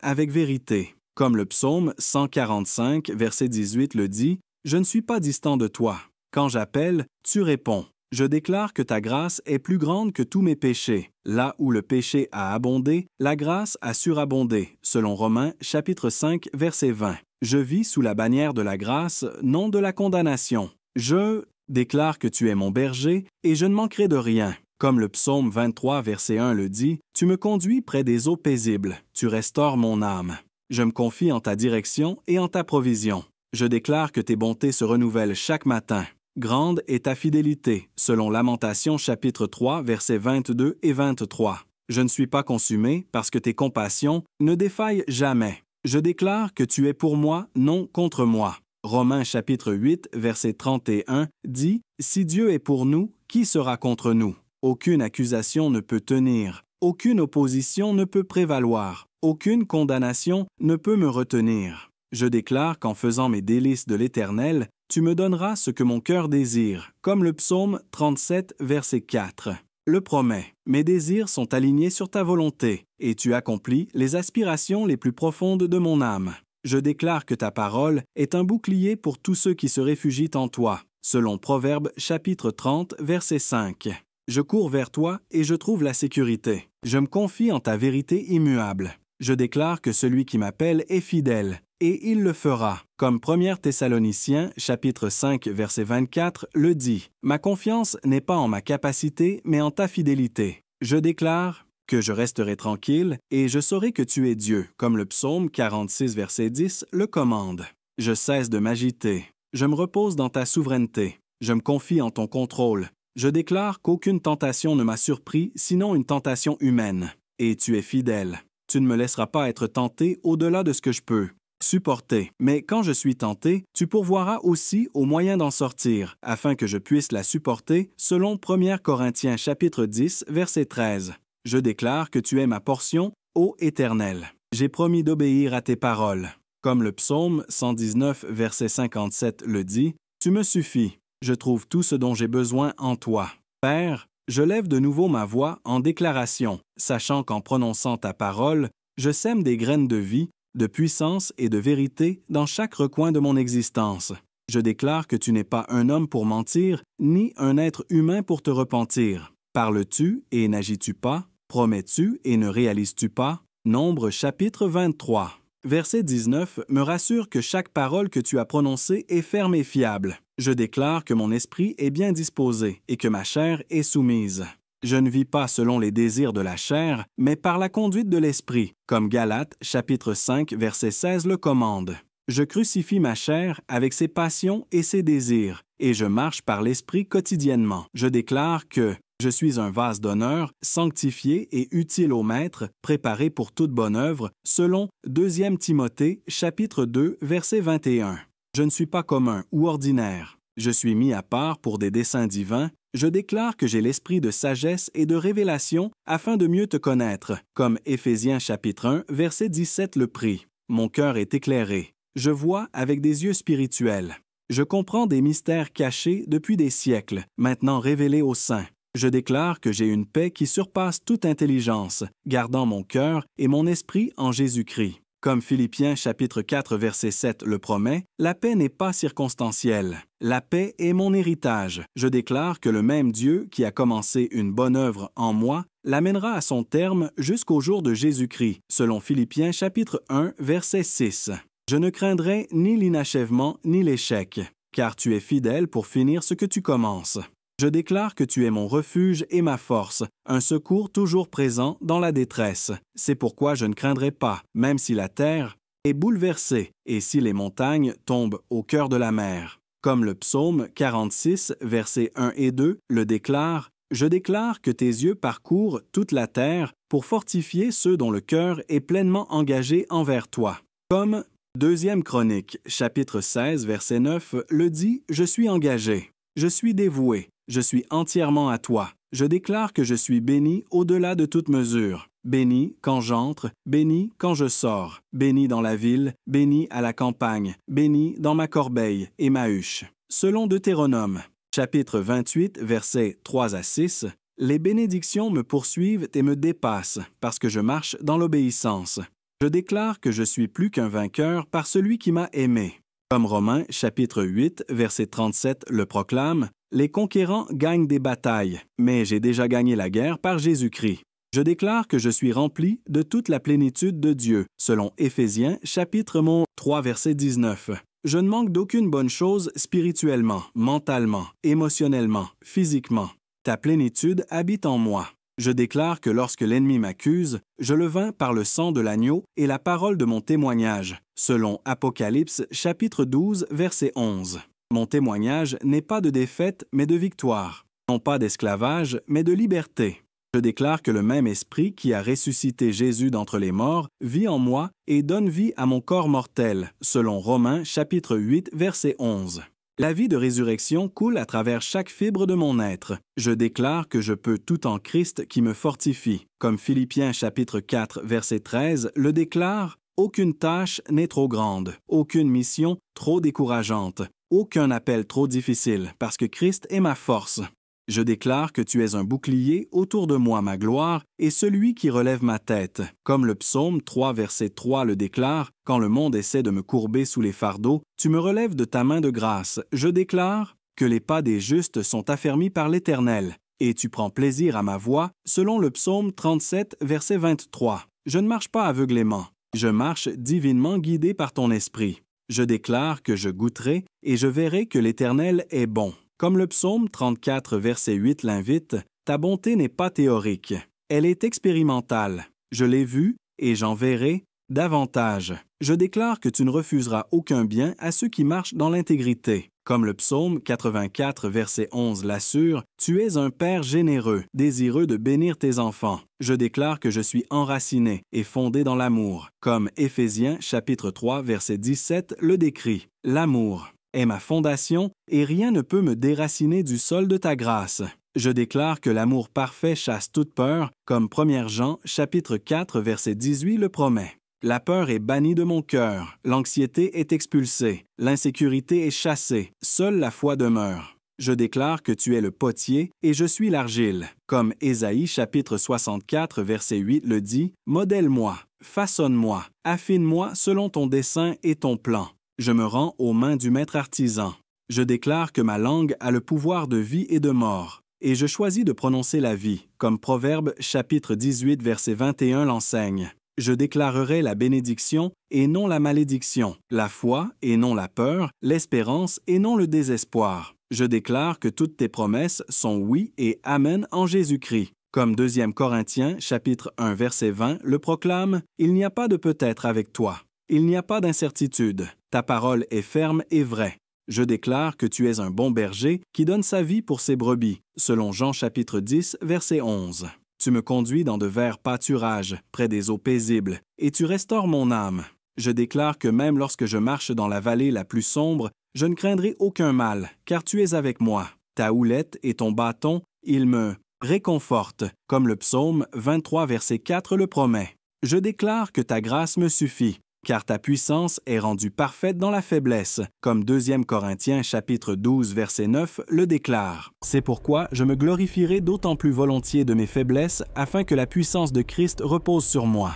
avec vérité. Comme le psaume 145, verset 18 le dit, « Je ne suis pas distant de toi. Quand j'appelle, tu réponds. » Je déclare que ta grâce est plus grande que tous mes péchés. Là où le péché a abondé, la grâce a surabondé, selon Romains chapitre 5, verset 20. Je vis sous la bannière de la grâce, non de la condamnation. Je déclare que tu es mon berger et je ne manquerai de rien. Comme le psaume 23, verset 1 le dit, « Tu me conduis près des eaux paisibles, tu restaures mon âme. Je me confie en ta direction et en ta provision. Je déclare que tes bontés se renouvellent chaque matin. Grande est ta fidélité, selon Lamentations chapitre 3, versets 22 et 23. Je ne suis pas consumé parce que tes compassions ne défaillent jamais. Je déclare que tu es pour moi, non contre moi. Romains chapitre 8, verset 31 dit « Si Dieu est pour nous, qui sera contre nous? Aucune accusation ne peut tenir, aucune opposition ne peut prévaloir, aucune condamnation ne peut me retenir. Je déclare qu'en faisant mes délices de l'Éternel, tu me donneras ce que mon cœur désire, comme le psaume 37, verset 4. Le promet, mes désirs sont alignés sur ta volonté, et tu accomplis les aspirations les plus profondes de mon âme. Je déclare que ta parole est un bouclier pour tous ceux qui se réfugient en toi, selon Proverbe chapitre 30, verset 5. Je cours vers toi et je trouve la sécurité. Je me confie en ta vérité immuable. Je déclare que celui qui m'appelle est fidèle, et il le fera. Comme 1 Thessaloniciens, chapitre 5, verset 24, le dit. Ma confiance n'est pas en ma capacité, mais en ta fidélité. Je déclare que je resterai tranquille, et je saurai que tu es Dieu, comme le psaume 46, verset 10, le commande. Je cesse de m'agiter. Je me repose dans ta souveraineté. Je me confie en ton contrôle. Je déclare qu'aucune tentation ne m'a surpris, sinon une tentation humaine. Et tu es fidèle. Tu ne me laisseras pas être tenté au-delà de ce que je peux supporter. Mais quand je suis tenté, tu pourvoiras aussi au moyen d'en sortir, afin que je puisse la supporter, selon 1 Corinthiens chapitre 10, verset 13. Je déclare que tu es ma portion, ô Éternel. J'ai promis d'obéir à tes paroles. Comme le psaume 119, verset 57 le dit, tu me suffis. Je trouve tout ce dont j'ai besoin en toi. Père, je lève de nouveau ma voix en déclaration, sachant qu'en prononçant ta parole, je sème des graines de vie, de puissance et de vérité dans chaque recoin de mon existence. Je déclare que tu n'es pas un homme pour mentir, ni un être humain pour te repentir. Parles-tu et n'agis-tu pas? Promets-tu et ne réalises-tu pas? Nombre chapitre 23. Verset 19 me rassure que chaque parole que tu as prononcée est ferme et fiable. Je déclare que mon esprit est bien disposé et que ma chair est soumise. Je ne vis pas selon les désirs de la chair, mais par la conduite de l'esprit, comme Galates chapitre 5 verset 16 le commande. Je crucifie ma chair avec ses passions et ses désirs, et je marche par l'esprit quotidiennement. Je déclare que je suis un vase d'honneur, sanctifié et utile au Maître, préparé pour toute bonne œuvre, selon 2 Timothée, chapitre 2, verset 21. Je ne suis pas commun ou ordinaire. Je suis mis à part pour des desseins divins. Je déclare que j'ai l'esprit de sagesse et de révélation afin de mieux te connaître, comme Éphésiens chapitre 1, verset 17 le prie. Mon cœur est éclairé. Je vois avec des yeux spirituels. Je comprends des mystères cachés depuis des siècles, maintenant révélés aux saints. Je déclare que j'ai une paix qui surpasse toute intelligence, gardant mon cœur et mon esprit en Jésus-Christ. Comme Philippiens chapitre 4 verset 7 le promet, la paix n'est pas circonstancielle. La paix est mon héritage. Je déclare que le même Dieu qui a commencé une bonne œuvre en moi l'amènera à son terme jusqu'au jour de Jésus-Christ, selon Philippiens chapitre 1 verset 6. Je ne craindrai ni l'inachèvement ni l'échec, car tu es fidèle pour finir ce que tu commences. Je déclare que tu es mon refuge et ma force, un secours toujours présent dans la détresse. C'est pourquoi je ne craindrai pas, même si la terre est bouleversée et si les montagnes tombent au cœur de la mer. Comme le psaume 46, versets 1 et 2 le déclare, je déclare que tes yeux parcourent toute la terre pour fortifier ceux dont le cœur est pleinement engagé envers toi. Comme 2 Chronique, chapitre 16, verset 9 le dit, je suis engagé, je suis dévoué. Je suis entièrement à toi. Je déclare que je suis béni au-delà de toute mesure. Béni quand j'entre, béni quand je sors, béni dans la ville, béni à la campagne, béni dans ma corbeille et ma huche. Selon Deutéronome, chapitre 28, versets 3 à 6, les bénédictions me poursuivent et me dépassent parce que je marche dans l'obéissance. Je déclare que je suis plus qu'un vainqueur par celui qui m'a aimé. Comme Romains, chapitre 8, verset 37 le proclame, les conquérants gagnent des batailles, mais j'ai déjà gagné la guerre par Jésus-Christ. Je déclare que je suis rempli de toute la plénitude de Dieu, selon Éphésiens, chapitre 3, verset 19. Je ne manque d'aucune bonne chose spirituellement, mentalement, émotionnellement, physiquement. Ta plénitude habite en moi. Je déclare que lorsque l'ennemi m'accuse, je le vainc par le sang de l'agneau et la parole de mon témoignage, selon Apocalypse, chapitre 12, verset 11. Mon témoignage n'est pas de défaite, mais de victoire, non pas d'esclavage, mais de liberté. Je déclare que le même esprit qui a ressuscité Jésus d'entre les morts vit en moi et donne vie à mon corps mortel, selon Romains chapitre 8, verset 11. La vie de résurrection coule à travers chaque fibre de mon être. Je déclare que je peux tout en Christ qui me fortifie. Comme Philippiens chapitre 4, verset 13 le déclare, aucune tâche n'est trop grande, aucune mission trop décourageante. Aucun appel trop difficile, parce que Christ est ma force. Je déclare que tu es un bouclier autour de moi, ma gloire, et celui qui relève ma tête. Comme le psaume 3, verset 3 le déclare, quand le monde essaie de me courber sous les fardeaux, tu me relèves de ta main de grâce. Je déclare que les pas des justes sont affermis par l'Éternel. et tu prends plaisir à ma voix, selon le psaume 37, verset 23. Je ne marche pas aveuglément, je marche divinement guidé par ton esprit. Je déclare que je goûterai et je verrai que l'Éternel est bon. Comme le psaume 34, verset 8 l'invite, ta bonté n'est pas théorique, elle est expérimentale. Je l'ai vue et j'en verrai davantage. Je déclare que tu ne refuseras aucun bien à ceux qui marchent dans l'intégrité. Comme le psaume 84, verset 11 l'assure, tu es un Père généreux, désireux de bénir tes enfants. Je déclare que je suis enraciné et fondé dans l'amour. Comme Éphésiens chapitre 3, verset 17 le décrit. L'amour est ma fondation et rien ne peut me déraciner du sol de ta grâce. Je déclare que l'amour parfait chasse toute peur, comme 1 Jean chapitre 4, verset 18 le promet. La peur est bannie de mon cœur, l'anxiété est expulsée, l'insécurité est chassée, seule la foi demeure. Je déclare que tu es le potier et je suis l'argile. Comme Ésaïe chapitre 64 verset 8 le dit, « Modèle-moi, façonne-moi, affine-moi selon ton dessein et ton plan. Je me rends aux mains du maître artisan. Je déclare que ma langue a le pouvoir de vie et de mort. Et je choisis de prononcer la vie, comme Proverbe chapitre 18 verset 21 l'enseigne. Je déclarerai la bénédiction et non la malédiction, la foi et non la peur, l'espérance et non le désespoir. Je déclare que toutes tes promesses sont oui et amen en Jésus-Christ. Comme 2 Corinthiens chapitre 1 verset 20 le proclame, « Il n'y a pas de peut-être avec toi. Il n'y a pas d'incertitude. Ta parole est ferme et vraie. » Je déclare que tu es un bon berger qui donne sa vie pour ses brebis, selon Jean chapitre 10 verset 11. Tu me conduis dans de verts pâturages, près des eaux paisibles, et tu restaures mon âme. Je déclare que même lorsque je marche dans la vallée la plus sombre, je ne craindrai aucun mal, car tu es avec moi. Ta houlette et ton bâton, ils me réconfortent, comme le psaume 23 verset 4 le promet. Je déclare que ta grâce me suffit, car ta puissance est rendue parfaite dans la faiblesse, comme 2 Corinthiens chapitre 12 verset 9 le déclare. C'est pourquoi je me glorifierai d'autant plus volontiers de mes faiblesses afin que la puissance de Christ repose sur moi.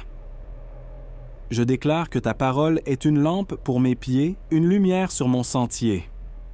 Je déclare que ta parole est une lampe pour mes pieds, une lumière sur mon sentier.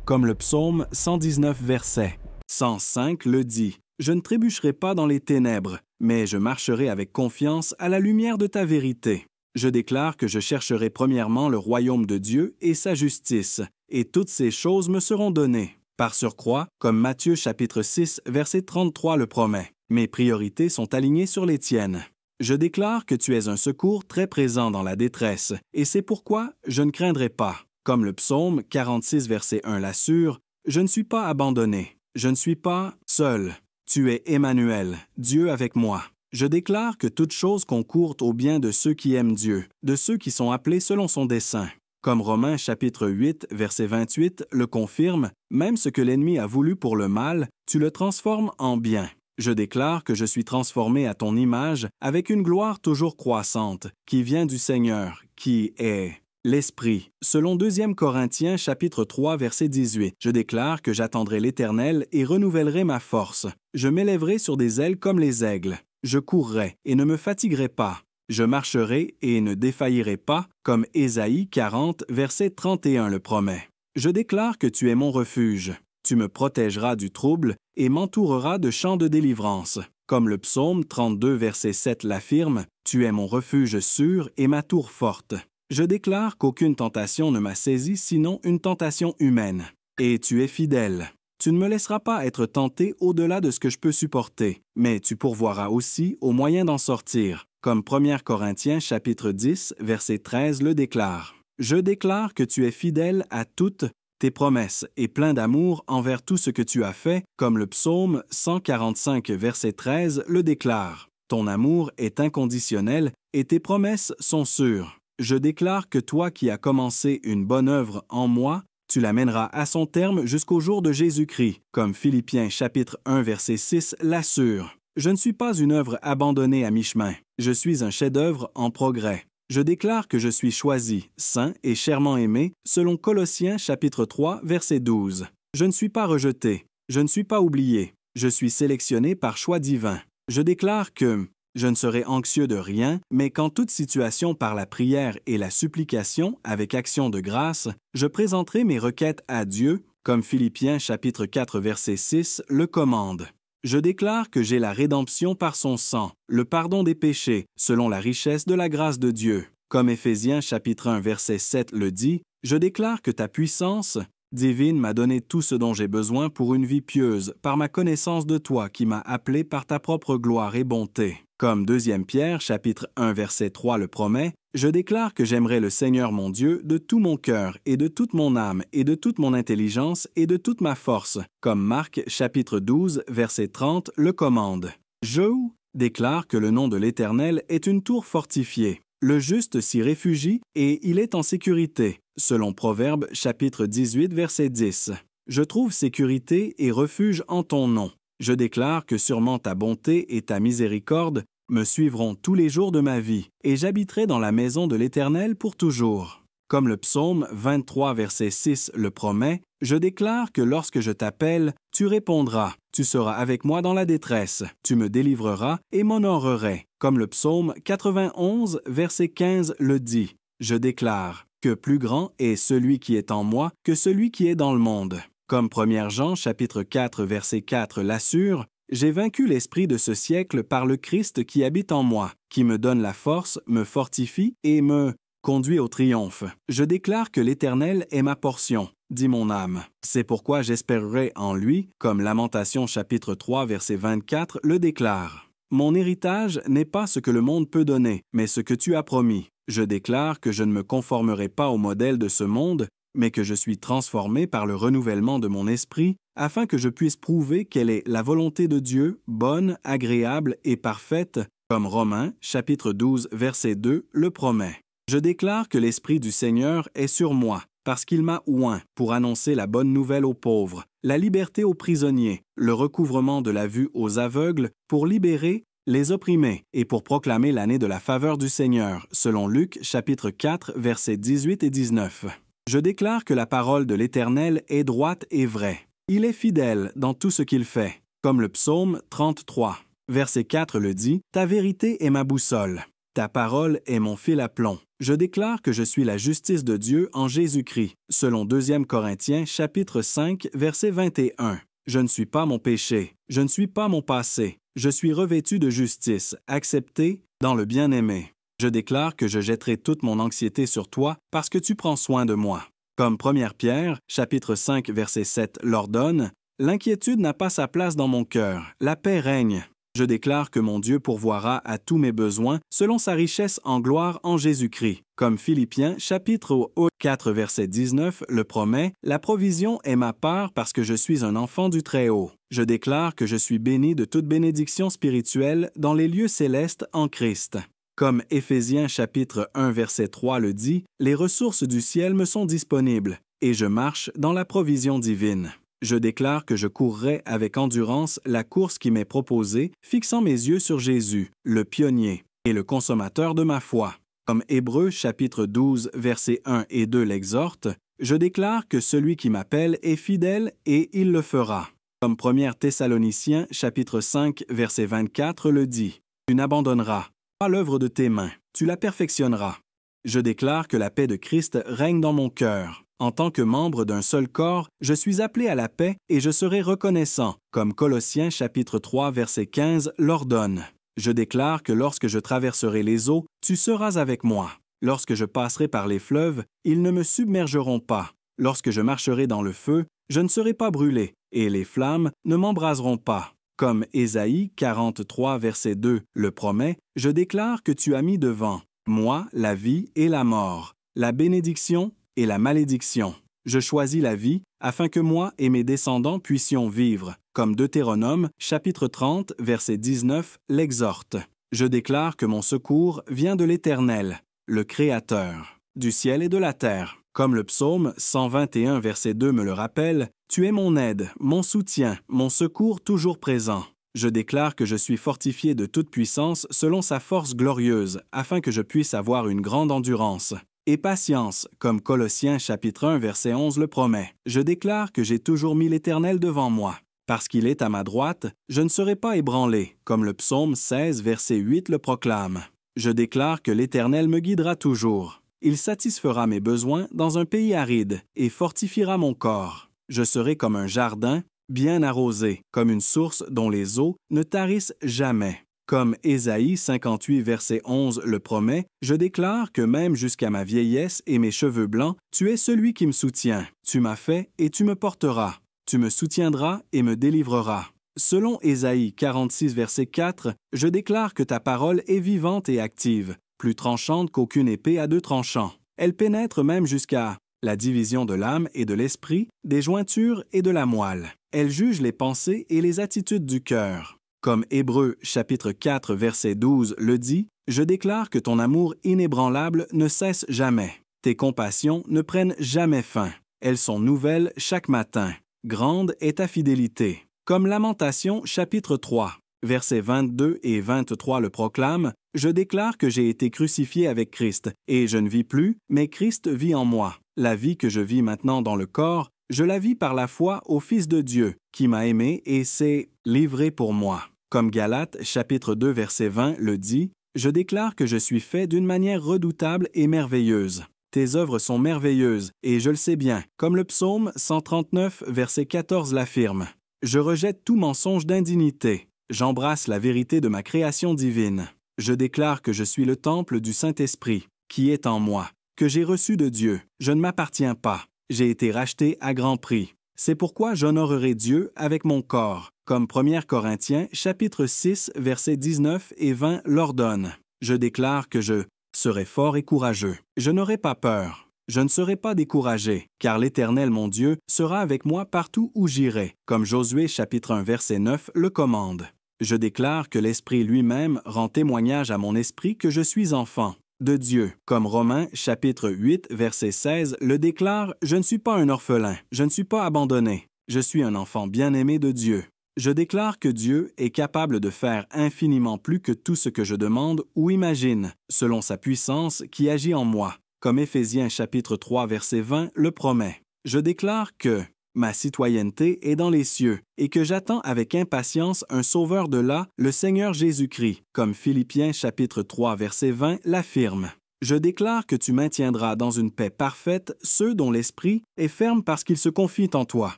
Comme le psaume 119 verset 105 le dit, « Je ne trébucherai pas dans les ténèbres, mais je marcherai avec confiance à la lumière de ta vérité. » Je déclare que je chercherai premièrement le royaume de Dieu et sa justice, et toutes ces choses me seront données. Par surcroît, comme Matthieu chapitre 6, verset 33 le promet, mes priorités sont alignées sur les tiennes. Je déclare que tu es un secours très présent dans la détresse, et c'est pourquoi je ne craindrai pas. Comme le psaume 46, verset 1 l'assure, je ne suis pas abandonné, je ne suis pas seul. Tu es Emmanuel, Dieu avec moi. Je déclare que toute chose concourt au bien de ceux qui aiment Dieu, de ceux qui sont appelés selon son dessein. Comme Romains chapitre 8, verset 28 le confirme, même ce que l'ennemi a voulu pour le mal, tu le transformes en bien. Je déclare que je suis transformé à ton image avec une gloire toujours croissante, qui vient du Seigneur, qui est l'Esprit. Selon 2 Corinthiens chapitre 3, verset 18, je déclare que j'attendrai l'Éternel et renouvellerai ma force. Je m'élèverai sur des ailes comme les aigles. Je courrai et ne me fatiguerai pas. Je marcherai et ne défaillirai pas, comme Ésaïe 40, verset 31 le promet. Je déclare que tu es mon refuge. Tu me protégeras du trouble et m'entoureras de chants de délivrance. Comme le psaume 32, verset 7 l'affirme, tu es mon refuge sûr et ma tour forte. Je déclare qu'aucune tentation ne m'a saisi sinon une tentation humaine. Et tu es fidèle. Tu ne me laisseras pas être tenté au-delà de ce que je peux supporter, mais tu pourvoiras aussi au moyen d'en sortir, comme 1 Corinthiens chapitre 10, verset 13 le déclare. Je déclare que tu es fidèle à toutes tes promesses et plein d'amour envers tout ce que tu as fait, comme le psaume 145, verset 13 le déclare. Ton amour est inconditionnel et tes promesses sont sûres. Je déclare que toi qui as commencé une bonne œuvre en moi, tu l'amèneras à son terme jusqu'au jour de Jésus-Christ, comme Philippiens chapitre 1 verset 6 l'assure. Je ne suis pas une œuvre abandonnée à mi-chemin. Je suis un chef-d'œuvre en progrès. Je déclare que je suis choisi, saint et chèrement aimé, selon Colossiens chapitre 3 verset 12. Je ne suis pas rejeté. Je ne suis pas oublié. Je suis sélectionné par choix divin. Je déclare que je ne serai anxieux de rien, mais qu'en toute situation par la prière et la supplication, avec action de grâce, je présenterai mes requêtes à Dieu, comme Philippiens chapitre 4 verset 6 le commande. Je déclare que j'ai la rédemption par son sang, le pardon des péchés, selon la richesse de la grâce de Dieu. Comme Éphésiens chapitre 1 verset 7 le dit, je déclare que ta puissance divine m'a donné tout ce dont j'ai besoin pour une vie pieuse, par ma connaissance de toi qui m'as appelé par ta propre gloire et bonté. Comme 2 Pierre chapitre 1 verset 3 le promet, je déclare que j'aimerai le Seigneur mon Dieu de tout mon cœur et de toute mon âme et de toute mon intelligence et de toute ma force, comme Marc chapitre 12 verset 30 le commande. Je déclare que le nom de l'Éternel est une tour fortifiée. Le juste s'y réfugie et il est en sécurité, selon Proverbes chapitre 18 verset 10. Je trouve sécurité et refuge en ton nom. Je déclare que sûrement ta bonté et ta miséricorde me suivront tous les jours de ma vie, et j'habiterai dans la maison de l'Éternel pour toujours. Comme le psaume 23 verset 6 le promet, je déclare que lorsque je t'appelle, tu répondras, tu seras avec moi dans la détresse, tu me délivreras et m'honorerai. Comme le psaume 91 verset 15 le dit, je déclare que plus grand est celui qui est en moi que celui qui est dans le monde. Comme 1 Jean chapitre 4 verset 4 l'assure, j'ai vaincu l'esprit de ce siècle par le Christ qui habite en moi, qui me donne la force, me fortifie et me conduit au triomphe. Je déclare que l'Éternel est ma portion, dit mon âme. C'est pourquoi j'espérerai en lui, comme Lamentation chapitre 3 verset 24 le déclare. Mon héritage n'est pas ce que le monde peut donner, mais ce que tu as promis. Je déclare que je ne me conformerai pas au modèle de ce monde, mais que je suis transformé par le renouvellement de mon esprit, afin que je puisse prouver quelle est la volonté de Dieu, bonne, agréable et parfaite, comme Romains chapitre 12 verset 2 le promet. Je déclare que l'Esprit du Seigneur est sur moi, parce qu'il m'a oint pour annoncer la bonne nouvelle aux pauvres, la liberté aux prisonniers, le recouvrement de la vue aux aveugles, pour libérer les opprimés et pour proclamer l'année de la faveur du Seigneur, selon Luc chapitre 4 versets 18 et 19. Je déclare que la parole de l'Éternel est droite et vraie. Il est fidèle dans tout ce qu'il fait, comme le psaume 33. Verset 4 le dit, « Ta vérité est ma boussole. Ta parole est mon fil à plomb. Je déclare que je suis la justice de Dieu en Jésus-Christ, selon 2 Corinthiens chapitre 5 verset 21. Je ne suis pas mon péché, je ne suis pas mon passé. Je suis revêtu de justice, accepté dans le bien-aimé. Je déclare que je jetterai toute mon anxiété sur toi parce que tu prends soin de moi. Comme 1 Pierre, chapitre 5, verset 7 l'ordonne, « L'inquiétude n'a pas sa place dans mon cœur, la paix règne. Je déclare que mon Dieu pourvoira à tous mes besoins selon sa richesse en gloire en Jésus-Christ. » Comme Philippiens, chapitre 4, verset 19 le promet, « La provision est ma part parce que je suis un enfant du Très-Haut. Je déclare que je suis béni de toute bénédiction spirituelle dans les lieux célestes en Christ. » Comme Éphésiens chapitre 1 verset 3 le dit, « Les ressources du ciel me sont disponibles, et je marche dans la provision divine. » Je déclare que je courrai avec endurance la course qui m'est proposée, fixant mes yeux sur Jésus, le pionnier et le consommateur de ma foi. Comme Hébreux chapitre 12 versets 1 et 2 l'exhortent, « Je déclare que celui qui m'appelle est fidèle et il le fera. » Comme 1 Thessaloniciens chapitre 5 verset 24 le dit, « Tu n'abandonneras pas l'œuvre de tes mains, tu la perfectionneras. » Je déclare que la paix de Christ règne dans mon cœur. En tant que membre d'un seul corps, je suis appelé à la paix et je serai reconnaissant, comme Colossiens chapitre 3 verset 15 l'ordonne. Je déclare que lorsque je traverserai les eaux, tu seras avec moi. Lorsque je passerai par les fleuves, ils ne me submergeront pas. Lorsque je marcherai dans le feu, je ne serai pas brûlé, et les flammes ne m'embraseront pas. Comme Ésaïe 43 verset 2 le promet, je déclare que tu as mis devant moi la vie et la mort, la bénédiction et la malédiction. Je choisis la vie afin que moi et mes descendants puissions vivre, comme Deutéronome chapitre 30 verset 19 l'exhorte. Je déclare que mon secours vient de l'Éternel, le Créateur, du ciel et de la terre. Comme le psaume 121 verset 2 me le rappelle, « Tu es mon aide, mon soutien, mon secours toujours présent. » Je déclare que je suis fortifié de toute puissance selon sa force glorieuse, afin que je puisse avoir une grande endurance et patience, comme Colossiens chapitre 1 verset 11 le promet. Je déclare que j'ai toujours mis l'Éternel devant moi. Parce qu'il est à ma droite, je ne serai pas ébranlé, comme le psaume 16 verset 8 le proclame. Je déclare que l'Éternel me guidera toujours. Il satisfera mes besoins dans un pays aride et fortifiera mon corps. Je serai comme un jardin bien arrosée, comme une source dont les eaux ne tarissent jamais. Comme Ésaïe 58, verset 11 le promet, je déclare que même jusqu'à ma vieillesse et mes cheveux blancs, tu es celui qui me soutient. Tu m'as fait et tu me porteras. Tu me soutiendras et me délivreras. Selon Ésaïe 46, verset 4, je déclare que ta parole est vivante et active, plus tranchante qu'aucune épée à deux tranchants. Elle pénètre même jusqu'à la division de l'âme et de l'esprit, des jointures et de la moelle. Elle juge les pensées et les attitudes du cœur. Comme Hébreux chapitre 4 verset 12 le dit, « Je déclare que ton amour inébranlable ne cesse jamais. Tes compassions ne prennent jamais fin. Elles sont nouvelles chaque matin. Grande est ta fidélité. » Comme Lamentations chapitre 3, versets 22 et 23 le proclament, « Je déclare que j'ai été crucifié avec Christ, et je ne vis plus, mais Christ vit en moi. La vie que je vis maintenant dans le corps, je la vis par la foi au Fils de Dieu, qui m'a aimé et s'est livré pour moi. » Comme Galates chapitre 2 verset 20 le dit, « Je déclare que je suis fait d'une manière redoutable et merveilleuse. Tes œuvres sont merveilleuses, et je le sais bien, comme le psaume 139 verset 14 l'affirme. Je rejette tout mensonge d'indignité. J'embrasse la vérité de ma création divine. Je déclare que je suis le temple du Saint-Esprit, qui est en moi, que j'ai reçu de Dieu. Je ne m'appartiens pas. J'ai été racheté à grand prix. C'est pourquoi j'honorerai Dieu avec mon corps, comme 1 Corinthiens chapitre 6 versets 19 et 20 l'ordonne. Je déclare que je serai fort et courageux. Je n'aurai pas peur. Je ne serai pas découragé, car l'Éternel mon Dieu sera avec moi partout où j'irai, comme Josué chapitre 1 verset 9 le commande. Je déclare que l'Esprit lui-même rend témoignage à mon esprit que je suis enfant de Dieu. Comme Romains chapitre 8 verset 16 le déclare, « Je ne suis pas un orphelin, je ne suis pas abandonné, je suis un enfant bien-aimé de Dieu. » Je déclare que Dieu est capable de faire infiniment plus que tout ce que je demande ou imagine, selon sa puissance qui agit en moi, comme Éphésiens chapitre 3 verset 20 le promet. Je déclare que ma citoyenneté est dans les cieux et que j'attends avec impatience un sauveur de là, le Seigneur Jésus-Christ, comme Philippiens chapitre 3 verset 20 l'affirme. Je déclare que tu maintiendras dans une paix parfaite ceux dont l'esprit est ferme parce qu'ils se confient en toi.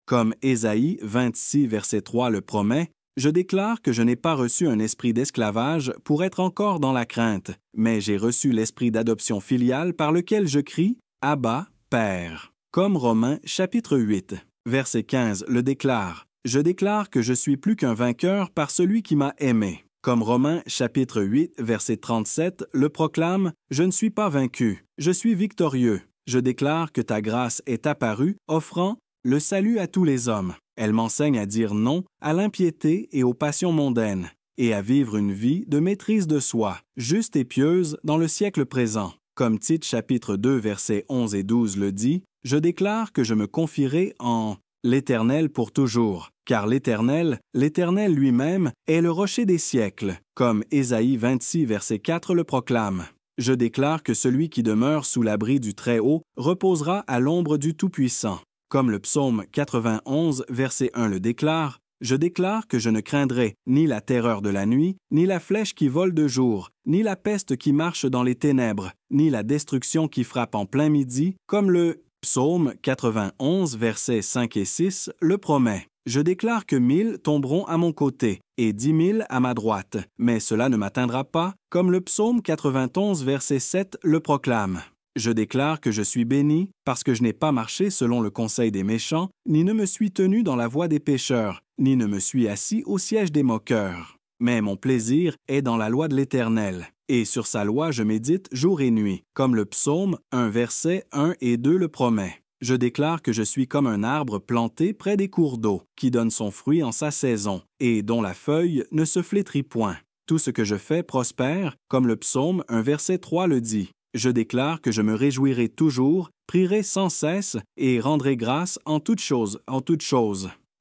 Comme Ésaïe 26 verset 3 le promet, je déclare que je n'ai pas reçu un esprit d'esclavage pour être encore dans la crainte, mais j'ai reçu l'esprit d'adoption filiale par lequel je crie « Abba, Père ». Comme Romains chapitre 8. Verset 15 le déclare, « Je déclare que je suis plus qu'un vainqueur par celui qui m'a aimé. » Comme Romains chapitre 8, verset 37 le proclame, « Je ne suis pas vaincu, je suis victorieux. Je déclare que ta grâce est apparue, offrant le salut à tous les hommes. Elle m'enseigne à dire non à l'impiété et aux passions mondaines, et à vivre une vie de maîtrise de soi, juste et pieuse dans le siècle présent. » Comme Tite chapitre 2, versets 11 et 12 le dit, « Je déclare que je me confierai en l'Éternel pour toujours, car l'Éternel lui-même, est le rocher des siècles, comme Ésaïe 26, verset 4 le proclame. Je déclare que celui qui demeure sous l'abri du Très-Haut reposera à l'ombre du Tout-Puissant. Comme le psaume 91, verset 1 le déclare, « Je déclare que je ne craindrai ni la terreur de la nuit, ni la flèche qui vole de jour, ni la peste qui marche dans les ténèbres, ni la destruction qui frappe en plein midi, comme le psaume 91, versets 5 et 6 le promet. Je déclare que 1000 tomberont à mon côté et 10 000 à ma droite, mais cela ne m'atteindra pas, comme le psaume 91, verset 7 le proclame. Je déclare que je suis béni parce que je n'ai pas marché selon le conseil des méchants, ni ne me suis tenu dans la voie des pécheurs, ni ne me suis assis au siège des moqueurs. Mais mon plaisir est dans la loi de l'Éternel, et sur sa loi je médite jour et nuit, comme le psaume 1 verset 1 et 2 le promet. Je déclare que je suis comme un arbre planté près des cours d'eau, qui donne son fruit en sa saison, et dont la feuille ne se flétrit point. Tout ce que je fais prospère, comme le psaume 1 verset 3 le dit. Je déclare que je me réjouirai toujours, prierai sans cesse et rendrai grâce en toutes choses,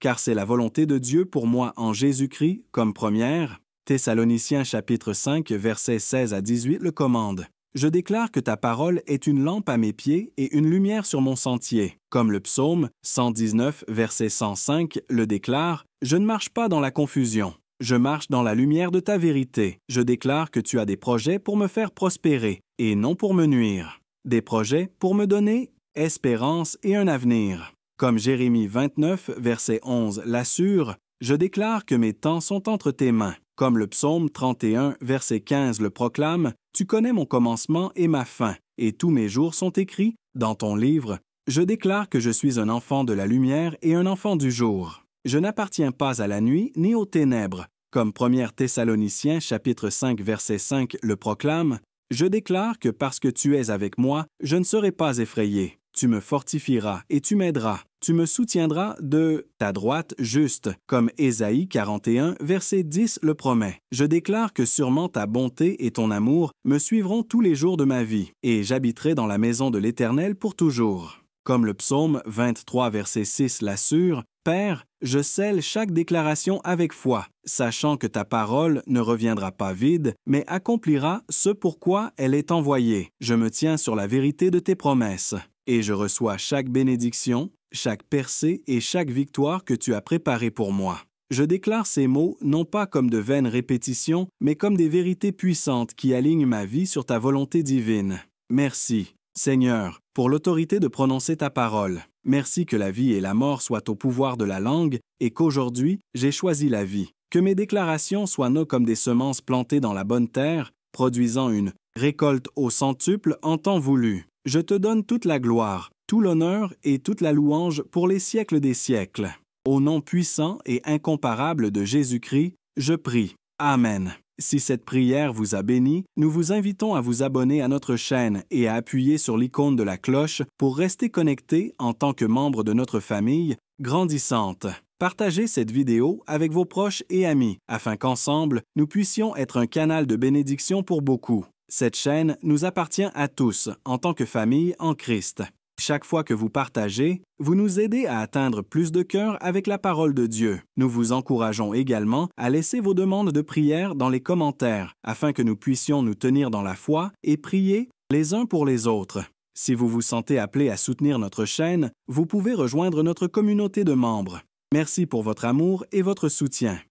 car c'est la volonté de Dieu pour moi en Jésus-Christ comme première. Thessaloniciens chapitre 5, versets 16 à 18 le commande. Je déclare que ta parole est une lampe à mes pieds et une lumière sur mon sentier. Comme le psaume 119, verset 105 le déclare, je ne marche pas dans la confusion. Je marche dans la lumière de ta vérité. Je déclare que tu as des projets pour me faire prospérer et non pour me nuire. Des projets pour me donner espérance et un avenir. Comme Jérémie 29, verset 11 l'assure, « Je déclare que mes temps sont entre tes mains. » Comme le psaume 31, verset 15 le proclame, « Tu connais mon commencement et ma fin, et tous mes jours sont écrits dans ton livre. Je déclare que je suis un enfant de la lumière et un enfant du jour. Je n'appartiens pas à la nuit ni aux ténèbres. » Comme 1 Thessaloniciens chapitre 5, verset 5 le proclame, « Je déclare que parce que tu es avec moi, je ne serai pas effrayé. Tu me fortifieras et tu m'aideras. Tu me soutiendras de ta droite juste, comme Ésaïe 41, verset 10 le promet. Je déclare que sûrement ta bonté et ton amour me suivront tous les jours de ma vie, et j'habiterai dans la maison de l'Éternel pour toujours. » Comme le psaume 23, verset 6 l'assure, « Père, je scelle chaque déclaration avec foi, sachant que ta parole ne reviendra pas vide, mais accomplira ce pourquoi elle est envoyée. Je me tiens sur la vérité de tes promesses. Et je reçois chaque bénédiction, chaque percée et chaque victoire que tu as préparée pour moi. Je déclare ces mots non pas comme de vaines répétitions, mais comme des vérités puissantes qui alignent ma vie sur ta volonté divine. Merci, Seigneur, pour l'autorité de prononcer ta parole. Merci que la vie et la mort soient au pouvoir de la langue et qu'aujourd'hui, j'ai choisi la vie. Que mes déclarations soient nées comme des semences plantées dans la bonne terre, produisant une récolte au centuple en temps voulu. Je te donne toute la gloire, tout l'honneur et toute la louange pour les siècles des siècles. Au nom puissant et incomparable de Jésus-Christ, je prie. Amen. Si cette prière vous a béni, nous vous invitons à vous abonner à notre chaîne et à appuyer sur l'icône de la cloche pour rester connecté en tant que membre de notre famille grandissante. Partagez cette vidéo avec vos proches et amis afin qu'ensemble, nous puissions être un canal de bénédiction pour beaucoup. Cette chaîne nous appartient à tous en tant que famille en Christ. Chaque fois que vous partagez, vous nous aidez à atteindre plus de cœurs avec la parole de Dieu. Nous vous encourageons également à laisser vos demandes de prière dans les commentaires afin que nous puissions nous tenir dans la foi et prier les uns pour les autres. Si vous vous sentez appelé à soutenir notre chaîne, vous pouvez rejoindre notre communauté de membres. Merci pour votre amour et votre soutien.